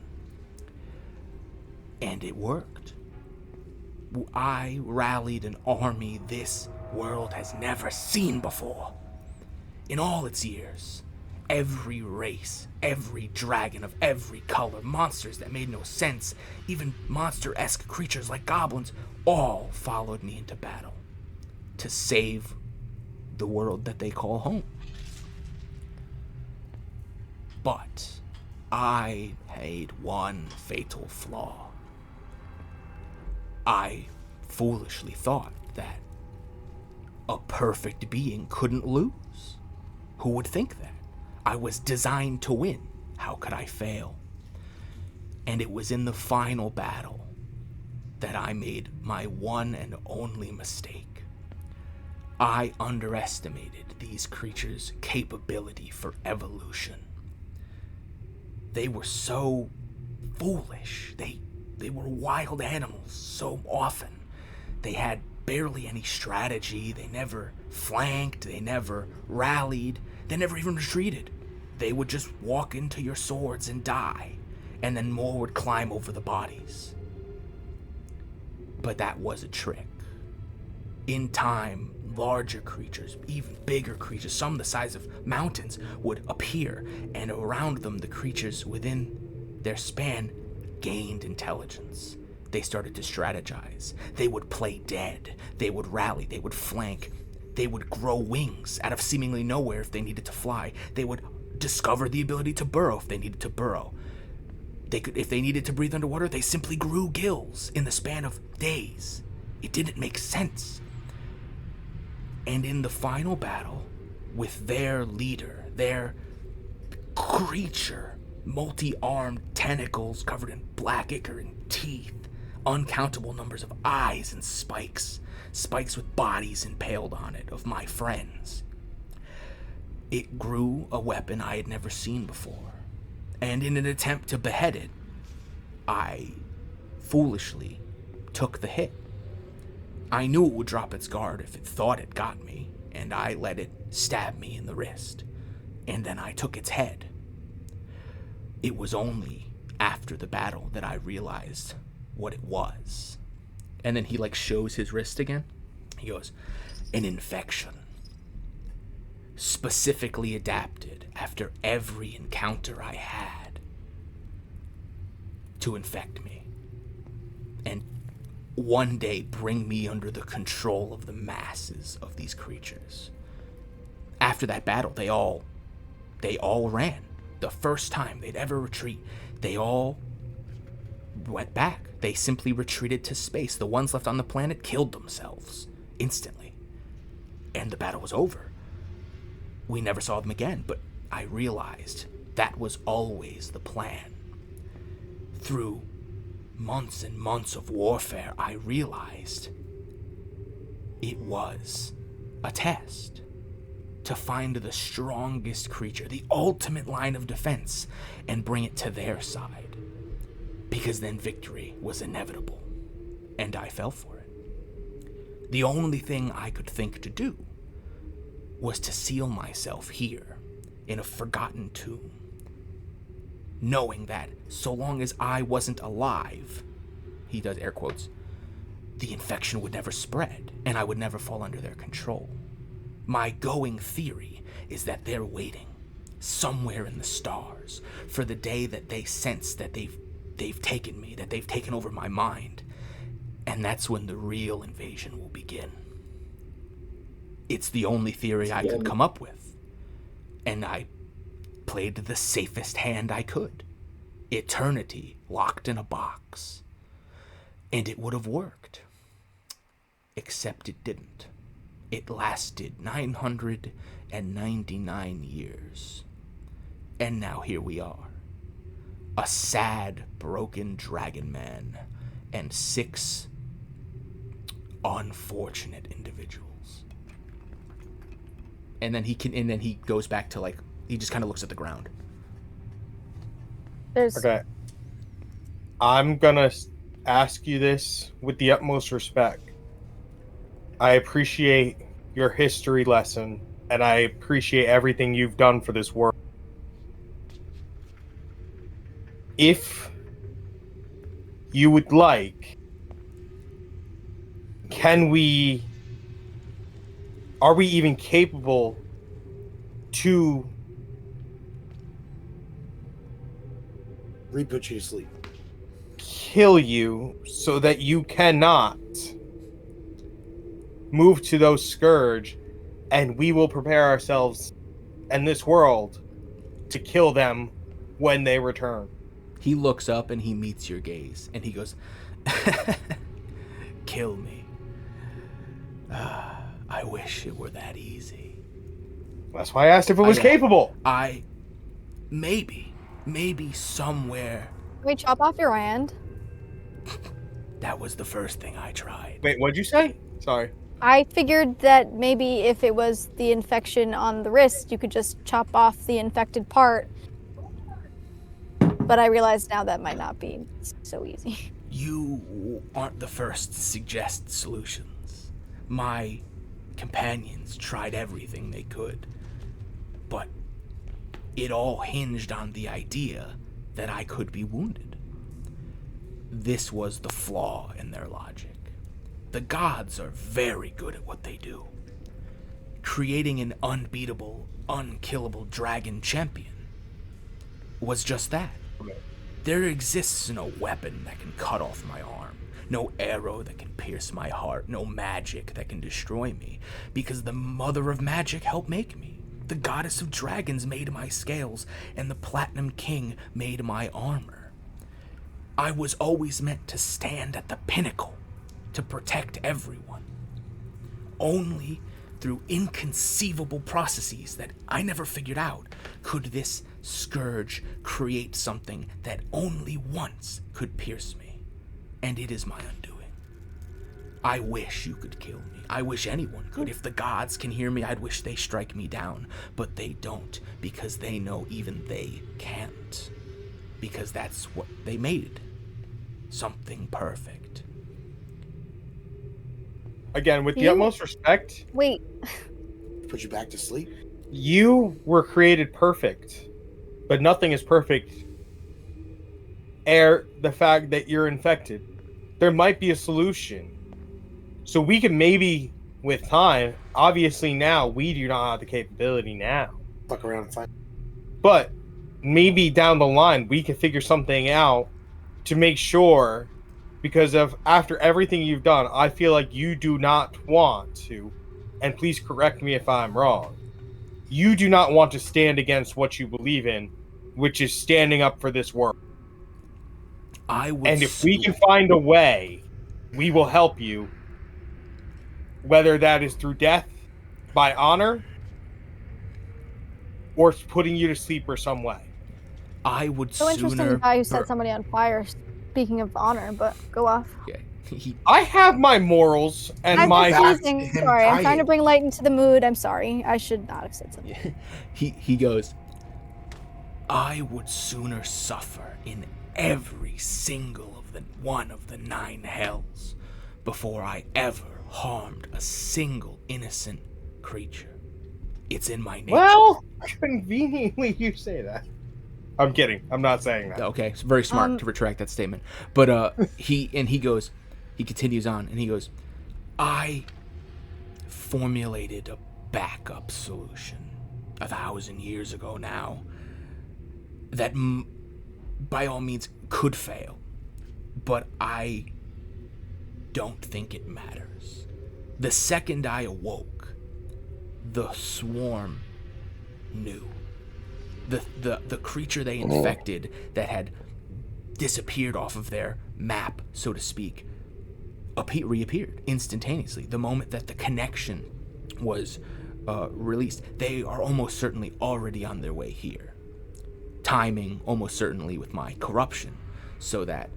And it worked. I rallied an army this world has never seen before. In all its years, every race, every dragon of every color, monsters that made no sense, even monster-esque creatures like goblins, all followed me into battle to save the world that they call home. But I had one fatal flaw. I foolishly thought that a perfect being couldn't lose. Who would think that? I was designed to win. How could I fail? And it was in the final battle that I made my one and only mistake. I underestimated these creatures' capability for evolution. They were so foolish. They were wild animals so often. They had barely any strategy. They never flanked. They never rallied. They never even retreated. They would just walk into your swords and die, and then more would climb over the bodies. But that was a trick. In time, larger creatures, even bigger creatures, some the size of mountains, would appear, and around them the creatures within their span gained intelligence. They started to strategize. They would play dead. They would rally. They would flank. They would grow wings out of seemingly nowhere if they needed to fly. They would discover the ability to burrow if they needed to burrow. If they needed to breathe underwater, they simply grew gills in the span of days. It didn't make sense. And in the final battle, with their leader, their creature, multi-armed tentacles covered in black ichor and teeth, uncountable numbers of eyes and spikes with bodies impaled on it of my friends. It grew a weapon I had never seen before, and in an attempt to behead it, I foolishly took the hit. I knew it would drop its guard if it thought it got me, and I let it stab me in the wrist, and then I took its head. It was only after the battle that I realized what it was. And then he shows his wrist again. He goes, an infection. Specifically adapted after every encounter I had to infect me. And one day bring me under the control of the masses of these creatures. After that battle, they all ran. The first time they'd ever retreat, they all went back. They simply retreated to space. The ones left on the planet killed themselves instantly. And the battle was over. We never saw them again, but I realized that was always the plan. Through months and months of warfare, I realized it was a test to find the strongest creature, the ultimate line of defense, and bring it to their side. Because then victory was inevitable, and I fell for it. The only thing I could think to do was to seal myself here in a forgotten tomb, knowing that so long as I wasn't alive, he does air quotes, the infection would never spread, and I would never fall under their control. My going theory is that they're waiting somewhere in the stars for the day that they sense that they've taken me, that they've taken over my mind, and that's when the real invasion will begin. It's the only theory I could come up with, and I played the safest hand I could. Eternity locked in a box. And it would have worked. Except it didn't. It lasted 999 years. And now here we are. A sad, broken dragon man and 6 unfortunate individuals. And then he goes back to he just kind of looks at the ground. Okay. I'm gonna ask you this with the utmost respect. I appreciate your history lesson, and I appreciate everything you've done for this world. If you would like, are we even capable to Re-put you to sleep. kill you so that you cannot move to those scourge, and we will prepare ourselves in this world to kill them when they return? He looks up and he meets your gaze, and he goes, "Kill me. I wish it were that easy. That's why I asked if it was I- capable. Maybe somewhere." Can we chop off your hand? That was the first thing I tried. Wait, what'd you say? Sorry. I figured that maybe if it was the infection on the wrist, you could just chop off the infected part. But I realize now that might not be so easy. You aren't the first to suggest solutions. My companions tried everything they could, but it all hinged on the idea that I could be wounded. This was the flaw in their logic. The gods are very good at what they do. Creating an unbeatable, unkillable dragon champion was just that. There exists no weapon that can cut off my arm, no arrow that can pierce my heart, no magic that can destroy me, because the mother of magic helped make me. The goddess of dragons made my scales, and the Platinum King made my armor. I was always meant to stand at the pinnacle, to protect everyone. Only through inconceivable processes that I never figured out could this scourge create something that only once could pierce me. And it is my undoing. I wish you could kill me. I wish anyone could. If the gods can hear me, I'd wish they strike me down. But they don't, because they know even they can't. Because that's what they made. Something perfect. Again, with the utmost respect, Wait, Put you back to sleep. you were created perfect, but nothing is perfect. Ere the fact that you're infected, there might be a solution. So we can maybe, with time, obviously now we do not have the capability now, Fuck around and find. but maybe down the line we can figure something out to make sure. Because of after everything you've done, I feel like you do not want to, and please correct me if I'm wrong, you do not want to stand against what you believe in, which is standing up for this world. And if we can find a way, we will help you, whether that is through death, by honor, or putting you to sleep or some way. I would so interesting the sooner. guy who set somebody on fire. Speaking of honor, but go off. Yeah, I have my morals and I'm my. teasing. Him Sorry, I'm trying dying. to bring light into the mood. I'm sorry. I should not have said something. he goes, I would sooner suffer in every single one of the 9 hells before I ever harmed a single innocent creature. It's in my nature. Well, conveniently you say that. I'm kidding. I'm not saying that. Okay, it's very smart to retract that statement. But he continues on, and he goes, I formulated a backup solution 1,000 years ago now that by all means could fail, but I don't think it matters. The second I awoke, the swarm knew. The creature they infected that had disappeared off of their map, so to speak, reappeared instantaneously. The moment that the connection was released, they are almost certainly already on their way here. Timing almost certainly with my corruption, so that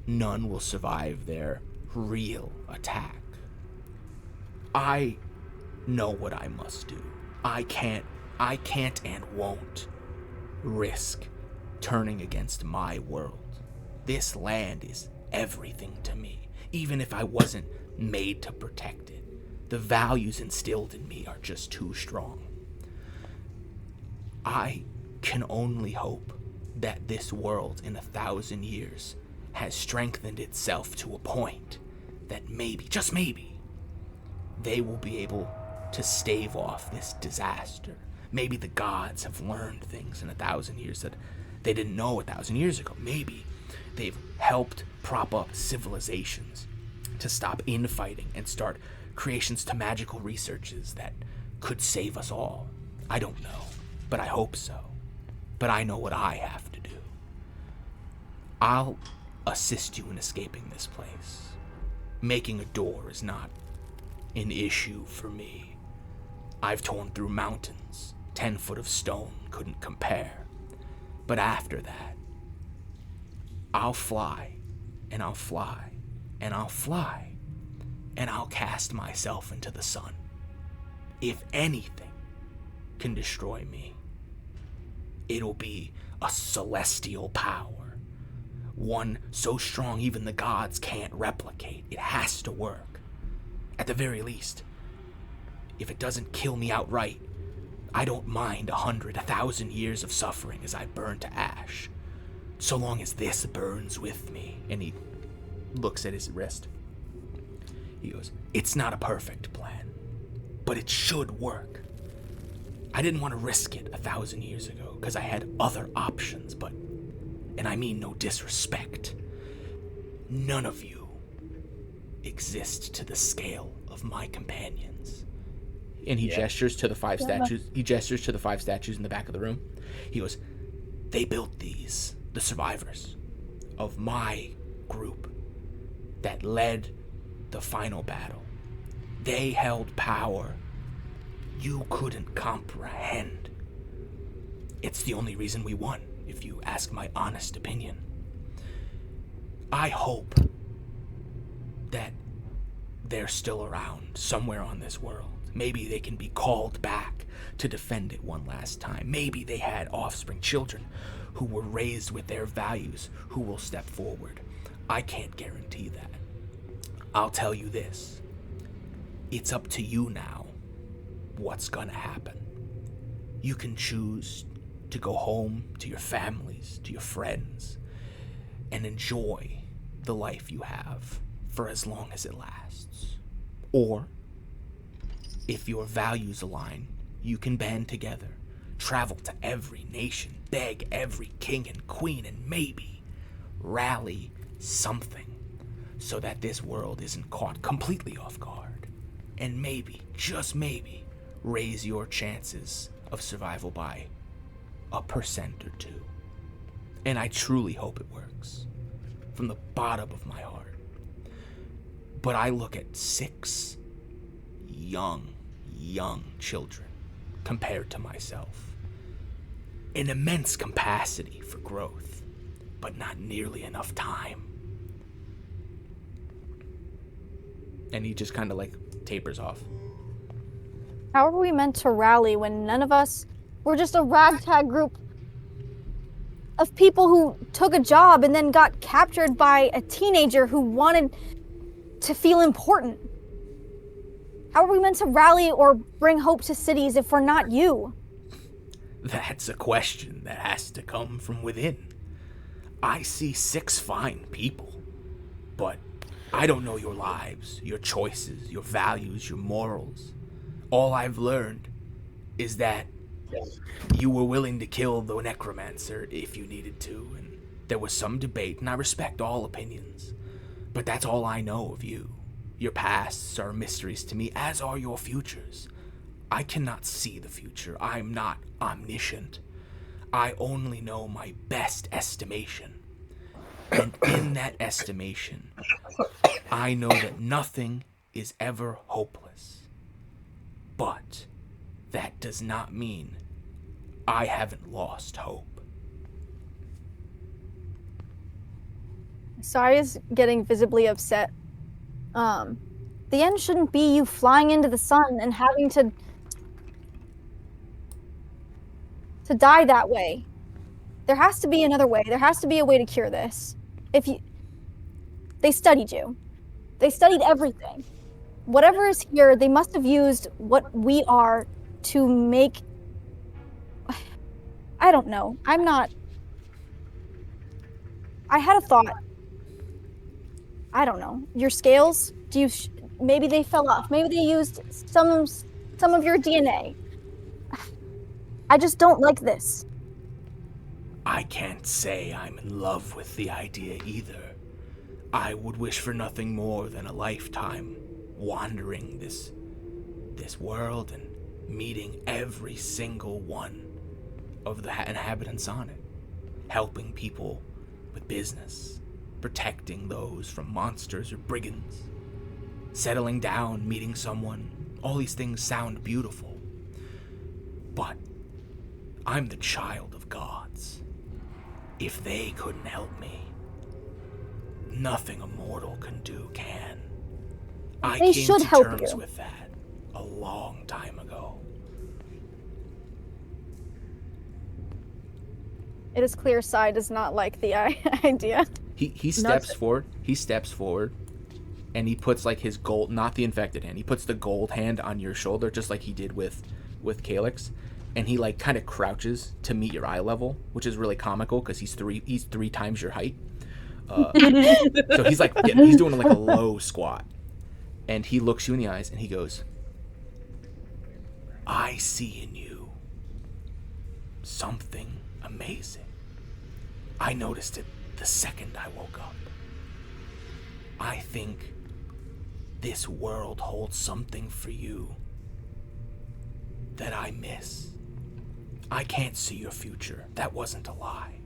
none will survive their real attack. I know what I must do. I can't and won't risk turning against my world. This land is everything to me, even if I wasn't made to protect it. The values instilled in me are just too strong. I can only hope that this world in 1,000 years has strengthened itself to a point that maybe, just maybe, they will be able to stave off this disaster. Maybe the gods have learned things in 1,000 years that they didn't know 1,000 years ago. Maybe they've helped prop up civilizations to stop infighting and start creations to magical researches that could save us all. I don't know, but I hope so. But I know what I have to do. I'll assist you in escaping this place. Making a door is not an issue for me. I've torn through mountains. 10 foot of stone couldn't compare. But after that, I'll fly, and I'll fly, and I'll fly, and I'll cast myself into the sun. If anything can destroy me, it'll be a celestial power. One so strong even the gods can't replicate. It has to work. At the very least, if it doesn't kill me outright, I don't mind 100, 1,000 years of suffering as I burn to ash. So long as this burns with me. And he looks at his wrist. He goes, it's not a perfect plan, but it should work. I didn't want to risk it 1,000 years ago because I had other options, but, and I mean no disrespect, none of you exist to the scale of my companions. And he gestures to the 5 statues. He gestures to the 5 statues in the back of the room. He goes, they built these, the survivors of my group that led the final battle. They held power you couldn't comprehend. It's the only reason we won, if you ask my honest opinion. I hope that they're still around somewhere on this world. Maybe they can be called back to defend it one last time. Maybe they had offspring, children, who were raised with their values, who will step forward. I can't guarantee that. I'll tell you this. It's up to you now what's gonna happen. You can choose to go home to your families, to your friends, and enjoy the life you have for as long as it lasts. Or, if your values align, you can band together, travel to every nation, beg every king and queen, and maybe rally something so that this world isn't caught completely off guard. And maybe, just maybe, raise your chances of survival by 1% or 2. And I truly hope it works, from the bottom of my heart. But I look at 6 young children compared to myself. An immense capacity for growth, but not nearly enough time. And he just kind of like tapers off. How are we meant to rally when none of us were just a ragtag group of people who took a job and then got captured by a teenager who wanted to feel important? How are we meant to rally or bring hope to cities if we're not you? That's a question that has to come from within. I see 6 fine people, but I don't know your lives, your choices, your values, your morals. All I've learned is that you were willing to kill the necromancer if you needed to, and there was some debate, and I respect all opinions. But that's all I know of you. Your pasts are mysteries to me, as are your futures. I cannot see the future. I'm not omniscient. I only know my best estimation. And in that estimation, I know that nothing is ever hopeless. But that does not mean I haven't lost hope. Saya's getting visibly upset. The end shouldn't be you flying into the sun and having to die that way. There has to be another way. There has to be a way to cure this. They studied you. They studied everything. Whatever is here, they must have used what we are to make... I don't know. I had a thought. I don't know, your scales? Do you, maybe they fell off. Maybe they used some of your DNA. I just don't like this. I can't say I'm in love with the idea either. I would wish for nothing more than a lifetime wandering this world and meeting every single one of the inhabitants on it, helping people with business, protecting those from monsters or brigands, settling down, meeting someone. All these things sound beautiful. But I'm the child of gods. If they couldn't help me, nothing a mortal can do can. I They came should to help terms you. with that a long time ago. It is clear Sai does not like the idea. He steps forward. He steps forward, and he puts like his gold, not the infected hand. He puts the gold hand on your shoulder, just like he did with Calyx, and he like kind of crouches to meet your eye level, which is really comical because he's three times your height. So he's like he's doing like a low squat, and he looks you in the eyes and he goes, "I see in you something amazing. I noticed it the second I woke up. I think this world holds something for you that I miss. I can't see your future. That wasn't a lie.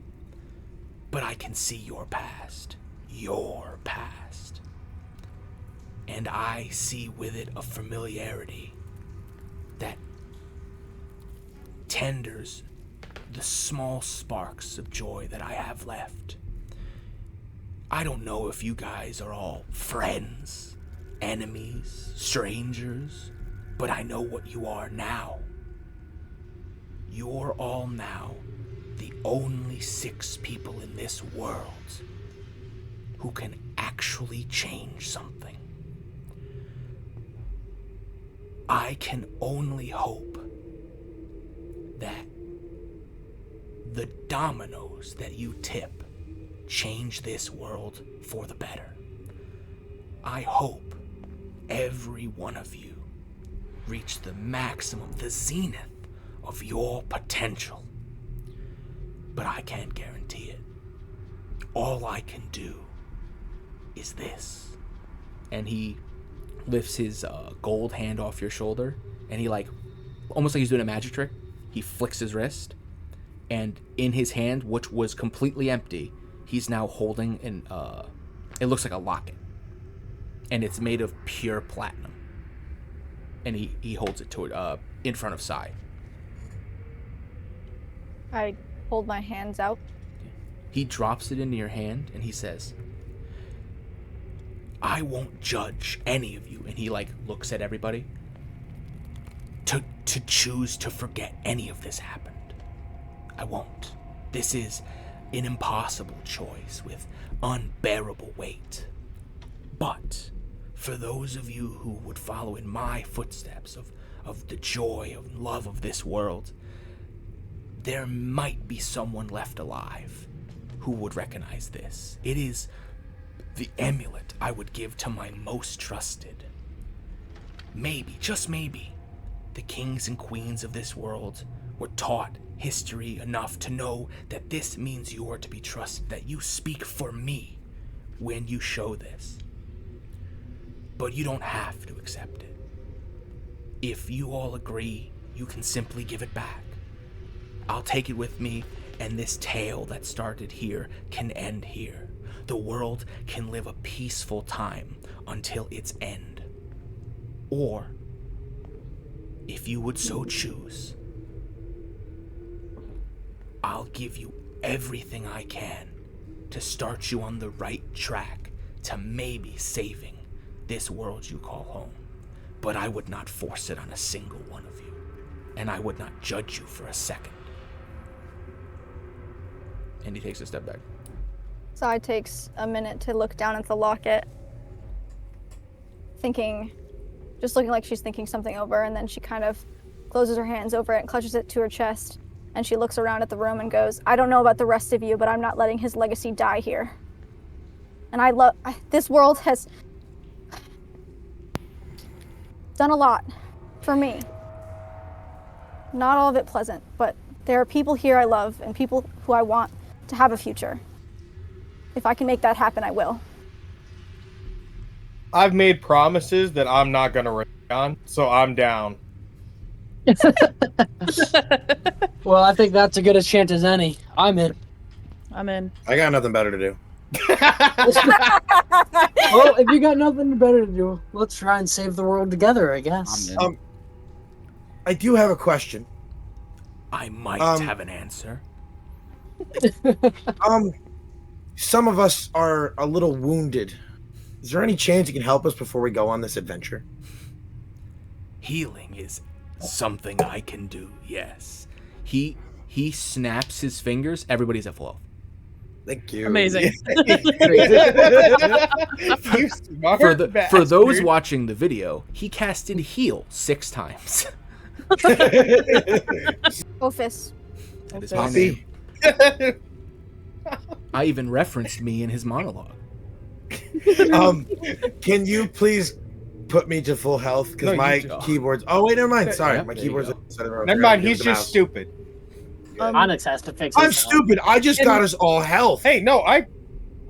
But I can see your past. Your past. And I see with it a familiarity that tenders the small sparks of joy that I have left. I don't know if you guys are all friends, enemies, strangers, but I know what you are now. You're all now the only 6 people in this world who can actually change something. I can only hope that the dominoes that you tip change this world for the better. I hope every one of you reach the maximum, the zenith of your potential. But I can't guarantee it. All I can do is this." And he lifts his gold hand off your shoulder, and he almost like he's doing a magic trick, he flicks his wrist, and in his hand, which was completely empty, he's now holding it looks like a locket, and it's made of pure platinum, and he holds it in front of Sai. I hold my hands out. He drops it into your hand, and he says, "I won't judge any of you," and he looks at everybody, to choose to forget any of this happened. I won't. This is an impossible choice with unbearable weight. But for those of you who would follow in my footsteps of the joy and love of this world, there might be someone left alive who would recognize this. It is the amulet I would give to my most trusted. Maybe, just maybe, the kings and queens of this world were taught history enough to know that this means you are to be trusted, that you speak for me when you show this. But you don't have to accept it. If you all agree, you can simply give it back. I'll take it with me, and this tale that started here can end here. The world can live a peaceful time until its end. Or, if you would so choose, I'll give you everything I can to start you on the right track to maybe saving this world you call home. But I would not force it on a single one of you, and I would not judge you for a second." And he takes a step back. Sai takes a minute to look down at the locket, just looking like she's thinking something over, and then she kind of closes her hands over it and clutches it to her chest, and she looks around at the room and goes, "I don't know about the rest of you, but I'm not letting his legacy die here." And this world has done a lot for me. Not all of it pleasant, but there are people here I love and people who I want to have a future. If I can make that happen, I will. I've made promises that I'm not gonna rely on, so I'm down. Well, I think that's as good a chance as any. I'm in. I'm in. I got nothing better to do. Well, if you got nothing better to do, let's try and save the world together, I guess. I'm in. I do have a question. I might have an answer. Some of us are a little wounded. Is there any chance you can help us before we go on this adventure? Healing is something I can do, yes. He snaps his fingers, everybody's at full health. Thank you. Amazing. You smart For bastard. those watching the video, he casted heal 6 times. Ophis. That is my name. Poppy, I even referenced me in his monologue. can you please put me to full health? Because No, my you do. keyboard's... Oh, wait, never mind. Sorry, Yeah, my there you keyboard's... go. Never mind, he's just stupid. Onyx has to fix it. I'm stupid. I just got us all health. Hey, no,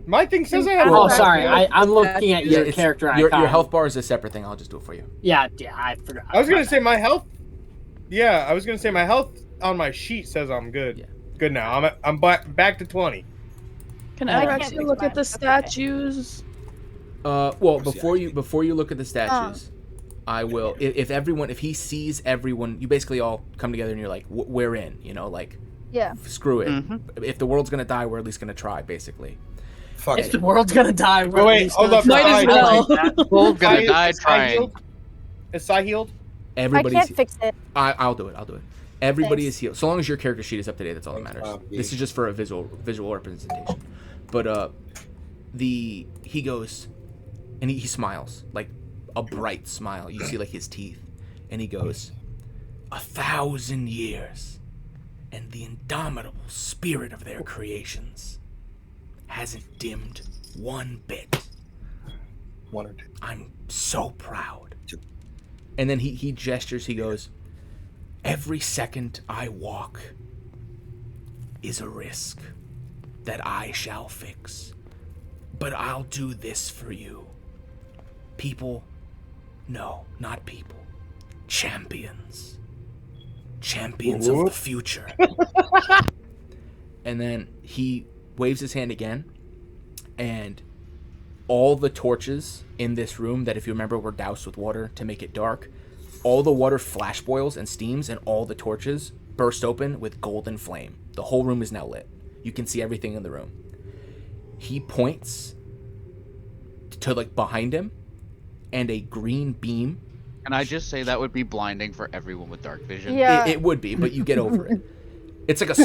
my thing says I have. Oh, sorry. I'm looking at your It's- character your icon. health bar is a separate thing. I'll just do it for you. Yeah, I forgot. I was gonna say my health. Yeah, I was gonna say my health on my sheet says I'm good. Yeah. Good now. I'm back to 20. Can I I can't actually fix look mine. at the That's okay. statues? Well, before you look at the statues, I will. If he sees everyone, you basically all come together and you're like, we're in. You know, like, Yeah. screw it. Mhm. If the world's gonna die, we're at least gonna try. Basically, Fuck If it. the world's gonna die, we're Wait, at least hold gonna up, try. Might as I well. like that. We're gonna Is die Sai trying. healed? Is Sai healed? I everybody's. can't fix it. I'll do it. Everybody Thanks. is healed. So long as your character sheet is up to date, that's all that matters. Poppy. This is just for a visual representation. But he goes, and he smiles like a bright smile. You see like his teeth, and he goes, 1,000 years, and the indomitable spirit of their creations hasn't dimmed one bit. 1 or 2. I'm so proud. And then he gestures, he goes, every second I walk is a risk that I shall fix. But I'll do this for you. People, no, not people. Champions. Champions of the future. And then he waves his hand again, and all the torches in this room that, if you remember, were doused with water to make it dark, all the water flash boils and steams, and all the torches burst open with golden flame. The whole room is now lit. You can see everything in the room. He points to like behind him, and a green beam. Can I just say that would be blinding for everyone with dark vision? Yeah. It would be, but you get over it. It's like a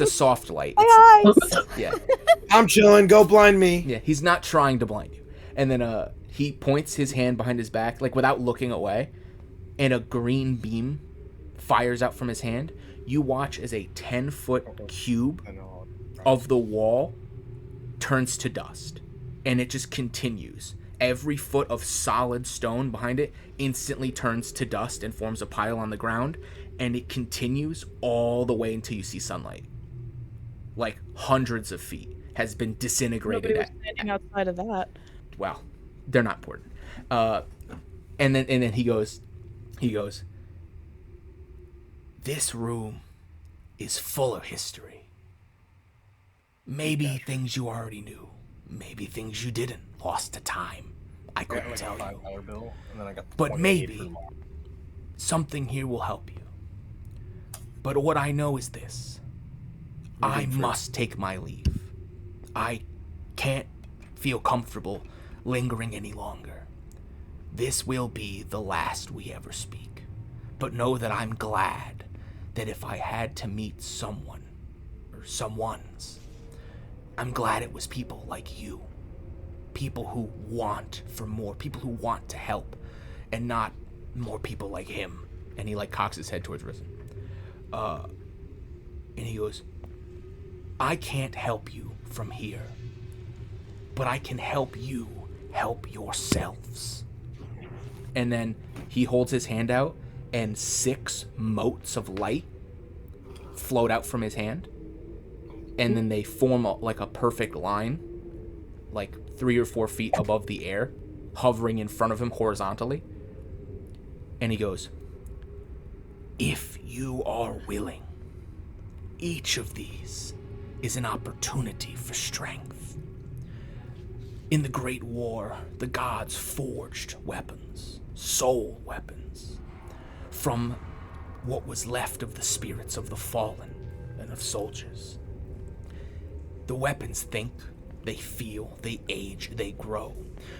soft light. My eyes. Yeah. I'm chilling. Go blind me. Yeah, he's not trying to blind you. And then he points his hand behind his back, like without looking away, and a green beam fires out from his hand. You watch as a 10-foot cube of the wall turns to dust, and it just continues. Every foot of solid stone behind it instantly turns to dust and forms a pile on the ground, and it continues all the way until you see sunlight. Like hundreds of feet has been disintegrated. Nobody was standing outside of that. Well, they're not important. And then he goes, this room is full of history. Maybe things you already knew, maybe things you didn't, lost to time. I couldn't tell you. Bill, and then I got But maybe something here will help you. But what I know is this. I must take my leave. I can't feel comfortable lingering any longer. This will be the last we ever speak. But know that I'm glad that if I had to meet someone, or someones, I'm glad it was people like you. People who want for more, people who want to help, and not more people like him. And he like cocks his head towards Risen. And he goes, I can't help you from here, but I can help you help yourselves. And then he holds his hand out, and 6 motes of light float out from his hand, and then they form like a perfect line, like 3 or 4 feet above the air, hovering in front of him horizontally. And he goes, if you are willing, each of these is an opportunity for strength. In the Great War, the gods forged weapons, soul weapons, from what was left of the spirits of the fallen and of soldiers. The weapons think, they feel, they age, they grow,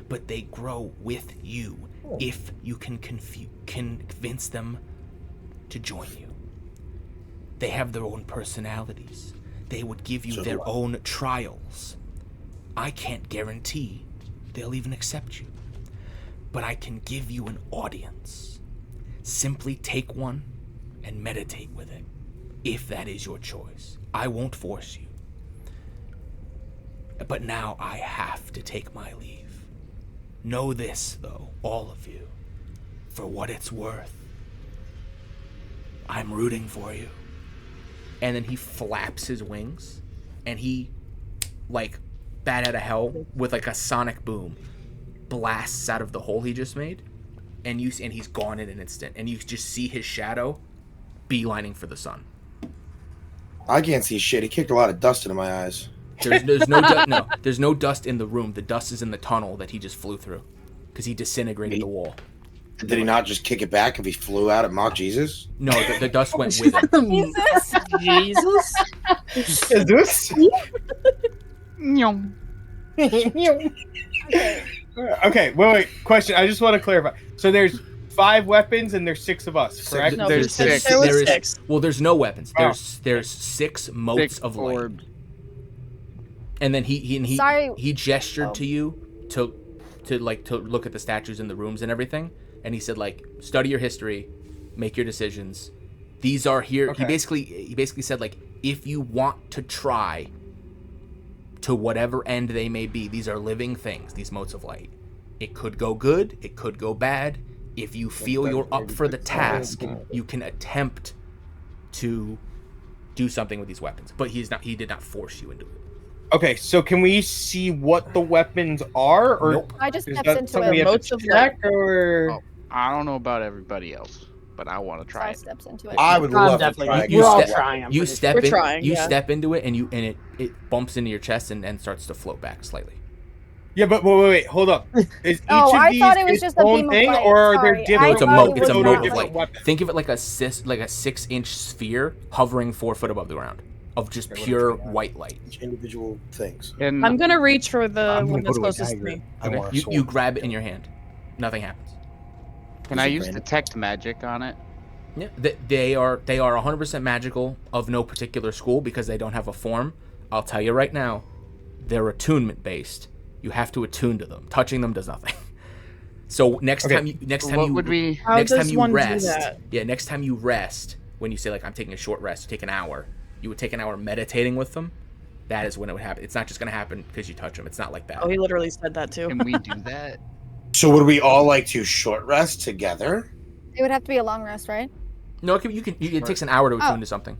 but they grow with you if you can convince them to join you. They have their own personalities. They would give you their own trials. I can't guarantee they'll even accept you, but I can give you an audience. Simply take one and meditate with it, if that is your choice. I won't force you. But now I have to take my leave. Know this, though, all of you, for what it's worth. I'm rooting for you. And then he flaps his wings, and he, like, bat out of hell with like a sonic boom, blasts out of the hole he just made, and he's gone in an instant, and you just see his shadow beelining for the sun. I can't see shit. He kicked a lot of dust into my eyes. There's no dust in the room. The dust is in the tunnel that he just flew through, because he disintegrated the wall. Did he not just kick it back if he flew out at mock Jesus? No, the dust went with him. Jesus. Is this? Okay, wait. Question. I just want to clarify. So there's 5 weapons and there's 6 of us, correct? No, There's there was 6. 6. Well, there's no weapons. Oh. There's 6 motes 6 of light. orbs. And then he Sorry. he gestured to you to look at the statues in the rooms and everything, and he said, like, study your history, make your decisions. These are here. Okay. He basically said, like, if you want to try to whatever end they may be, these are living things, these motes of light. It could go good, it could go bad. If you feel you're up for the task, you can attempt to do something with these weapons. But he did not force you into it. Okay, so can we see what the weapons are, or Nope. I just is steps that into something we it. have Motes to of check, or? Oh, I don't know about everybody else, but I want to try Sly it. steps into it. I would I'm love to definitely. try. You We're all step- trying. I'm You pretty step We're in. trying, you yeah. step into it, and it bumps into your chest and starts to float back slightly. Yeah, but wait, hold up. Is each Oh, of I these thought it was its just a own beam of thing, light. or are there Sorry, different? I It's a thought mote. it It's a was mote not of different light. weapons. Think of it like a 6-inch sphere hovering 4 foot above the ground of just pure white light. Each individual things. And I'm gonna reach for the I'm one gonna that's go to a closest to dagger. me. I want a You sword. grab it in your hand. Nothing happens. can I Is it use random? detect magic on it? Yeah, they are 100% magical, of no particular school, because they don't have a form. I'll tell you right now, they're attunement based. You have to attune to them. Touching them does nothing. So next Okay. time What would we? How next time does you one do rest, that? next time you rest, when you say, like, I'm taking a short rest, you take an hour. You would take an hour meditating with them. That is when it would happen. It's not just going to happen because you touch them. It's not like that. Oh, he literally said that too. Can we do that? So would we all like to short rest together? It would have to be a long rest, right? No, it takes an hour to attune Oh. to something.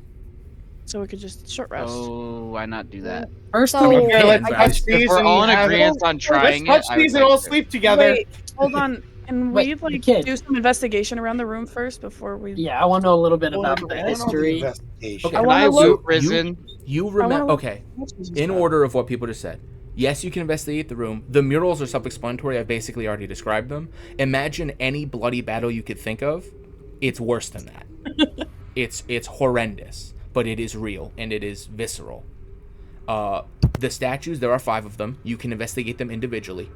So we could just short rest. Oh, why not do that? First, So- we Okay, let's I touch If these we're and all in have- agreement on trying Let's it, touch I would these and like all to. sleep together. Wait, hold on. Can we Wait, like kid. do some investigation around the room first before we? Yeah, I want to know a little bit about I the wanna know history. investigation. Okay. I Can wanna I look- loot Risen? You I wanna remember? look- Okay. In order of what people just said. Yes, you can investigate the room. The murals are self-explanatory. I've basically already described them. Imagine any bloody battle you could think of. It's worse than that. It's horrendous, but it is real and it is visceral. The statues, there are 5 of them. You can investigate them individually.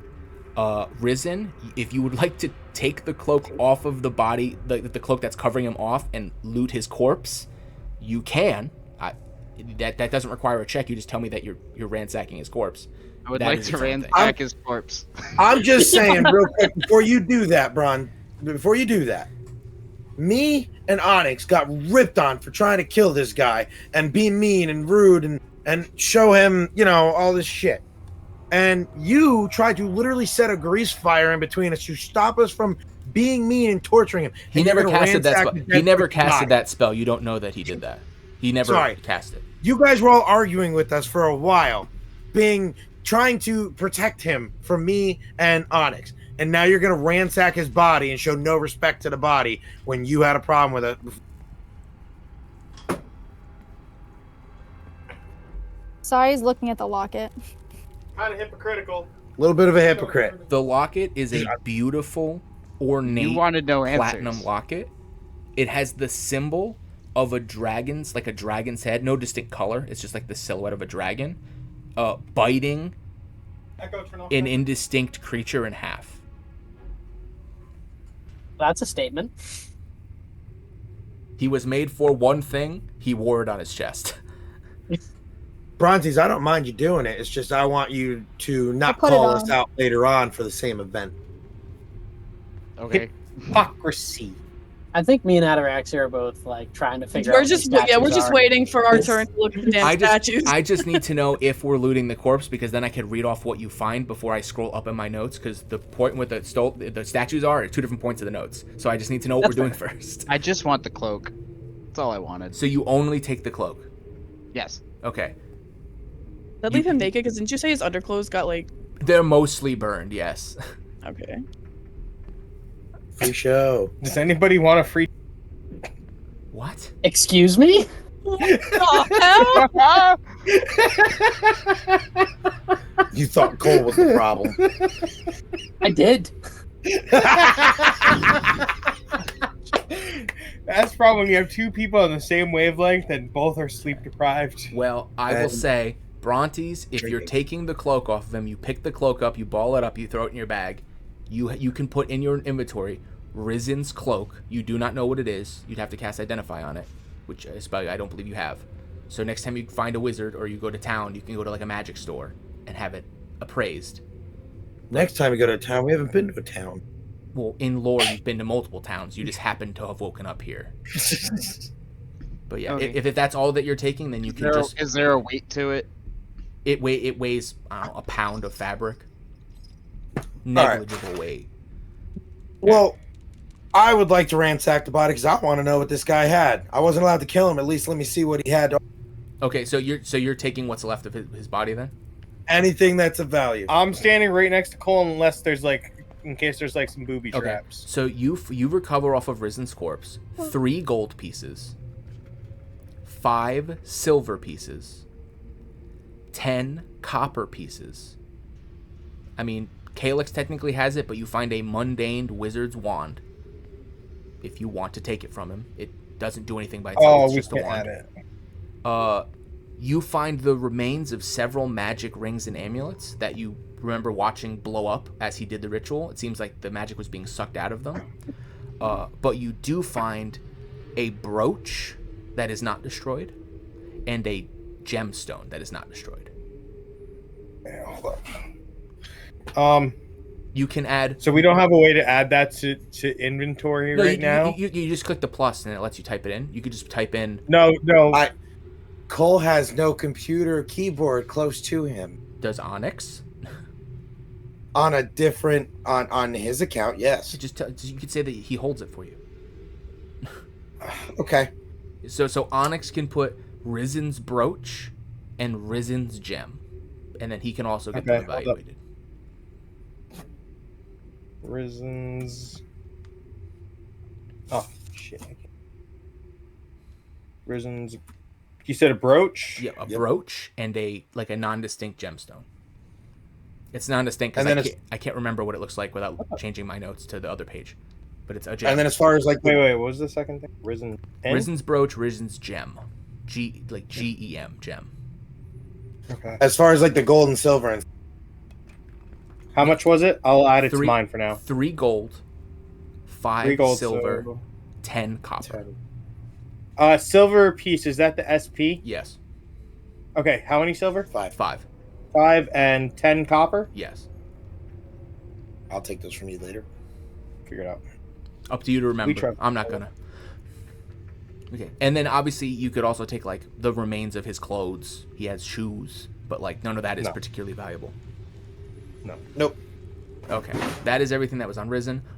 Risen, if you would like to take the cloak off of the body, the cloak that's covering him off, and loot his corpse, you can. That doesn't require a check. You just tell me that you're ransacking his corpse. I would That like is to its own thing. ransack his corpse. I'm just saying, real quick, before you do that, Bron, before you do that, me and Onyx got ripped on for trying to kill this guy and be mean and rude and show him, all this shit. and you tried to literally set a grease fire in between us to stop us from being mean and torturing him. He And you're never gonna casted that ransack spell. the He dead never with casted God. that spell. You don't know that he did that. He never Sorry. cast it. You guys were all arguing with us for a while, trying to protect him from me and Onyx. And now you're gonna ransack his body and show no respect to the body when you had a problem with it. Sai's looking at the locket. Kind of hypocritical. A little bit of a hypocrite. The locket is a beautiful, ornate You wanted no platinum answers. locket. It has the symbol of a dragon's, like a dragon's head, no distinct color. It's just like the silhouette of a dragon, biting Echo, turn off an that. indistinct creature in half. That's a statement. He was made for one thing. He wore it on his chest. Brontes, I don't mind you doing it. It's just I want you to not put it call us on. out later on for the same event. Okay. Hypocrisy. I think me and Ataraxia are both like trying to figure We're out. just what these we're just statues are. waiting for our turn to look at the damn statues. I just need to know if we're looting the corpse, because then I could read off what you find before I scroll up in my notes, because the point where the statues are at 2 different points of the notes. So I just need to know what That's we're doing first. I just want the cloak. That's all I wanted. So you only take the cloak. Yes. Okay. That leave him naked? Because didn't you say his underclothes got like? They're mostly burned, yes. Okay. Free show. Does anybody want a free? What? Excuse me? You thought Cole was the problem. I did. That's probably when you have two people on the same wavelength and both are sleep deprived. Well, I will And- say, Brontes, if you're Drinking. taking the cloak off of him, you pick the cloak up, you ball it up, you throw it in your bag. You can put in your inventory Risen's cloak. You do not know what it is. You'd have to cast Identify on it, which a spell I don't believe you have. So next time you find a wizard or you go to town, you can go to like a magic store and have it appraised. Next time we go to town, we haven't been to a town. Well, in lore, you've been to multiple towns. You just happen to have woken up here. But yeah, Okay. if that's all that you're taking, then you can just... Is there a weight to it? It weighs, I don't know, a pound of fabric. Negligible weight. Well, I would like to ransack the body because I want to know what this guy had. I wasn't allowed to kill him. At least let me see what he had. Okay, so you're taking what's left of his body then? Anything that's of value. I'm standing right next to Cole unless there's in case there's some booby Okay. traps. So you recover off of Risen's corpse 3 gold pieces, 5 silver pieces, 10 copper pieces. I mean, Calyx technically has it, but you find a mundane wizard's wand. If you want to take it from him, it doesn't do anything by itself. Oh, it's we just a can wand. add it. You find the remains of several magic rings and amulets that you remember watching blow up as he did the ritual. It seems like the magic was being sucked out of them. But you do find a brooch that is not destroyed and a gemstone that is not destroyed. Yeah, hold up. You can add... So we don't have a way to add that to inventory No, right now? you just click the plus and it lets you type it in. You could just type in... No. Cole has no computer keyboard close to him. Does Onyx? On a different on his account, yes. You could say that he holds it for you. Okay. So Onyx can put Risen's brooch and Risen's gem, and then he can also get them Okay, hold up. evaluated. Risen's. Oh shit! Risen's. You said a brooch. Yeah, a Yep. brooch and a non-distinct gemstone. It's non-distinct And because then I can't remember what it looks like without changing my notes to the other page. But it's a gem. And then as far as like Wait. What was the second thing? Risen. N? Risen's brooch, Risen's gem, GEM gem. Okay. as far as like the gold and silver and How much was it? I'll add it 3 to mine for now. 3 gold, 5 3 gold, silver, so 10 copper. 10. Silver piece, is that the SP? Yes, Okay, how many silver? 5. 5. 5 and 10 copper? Yes. I'll take those from you later. Figure it out. Up to you to remember. trust I'm not gonna. Okay, and then obviously you could also take like the remains of his clothes. He has shoes, but like none of that is No. particularly valuable. Nope. Okay, that is everything that was on Risen.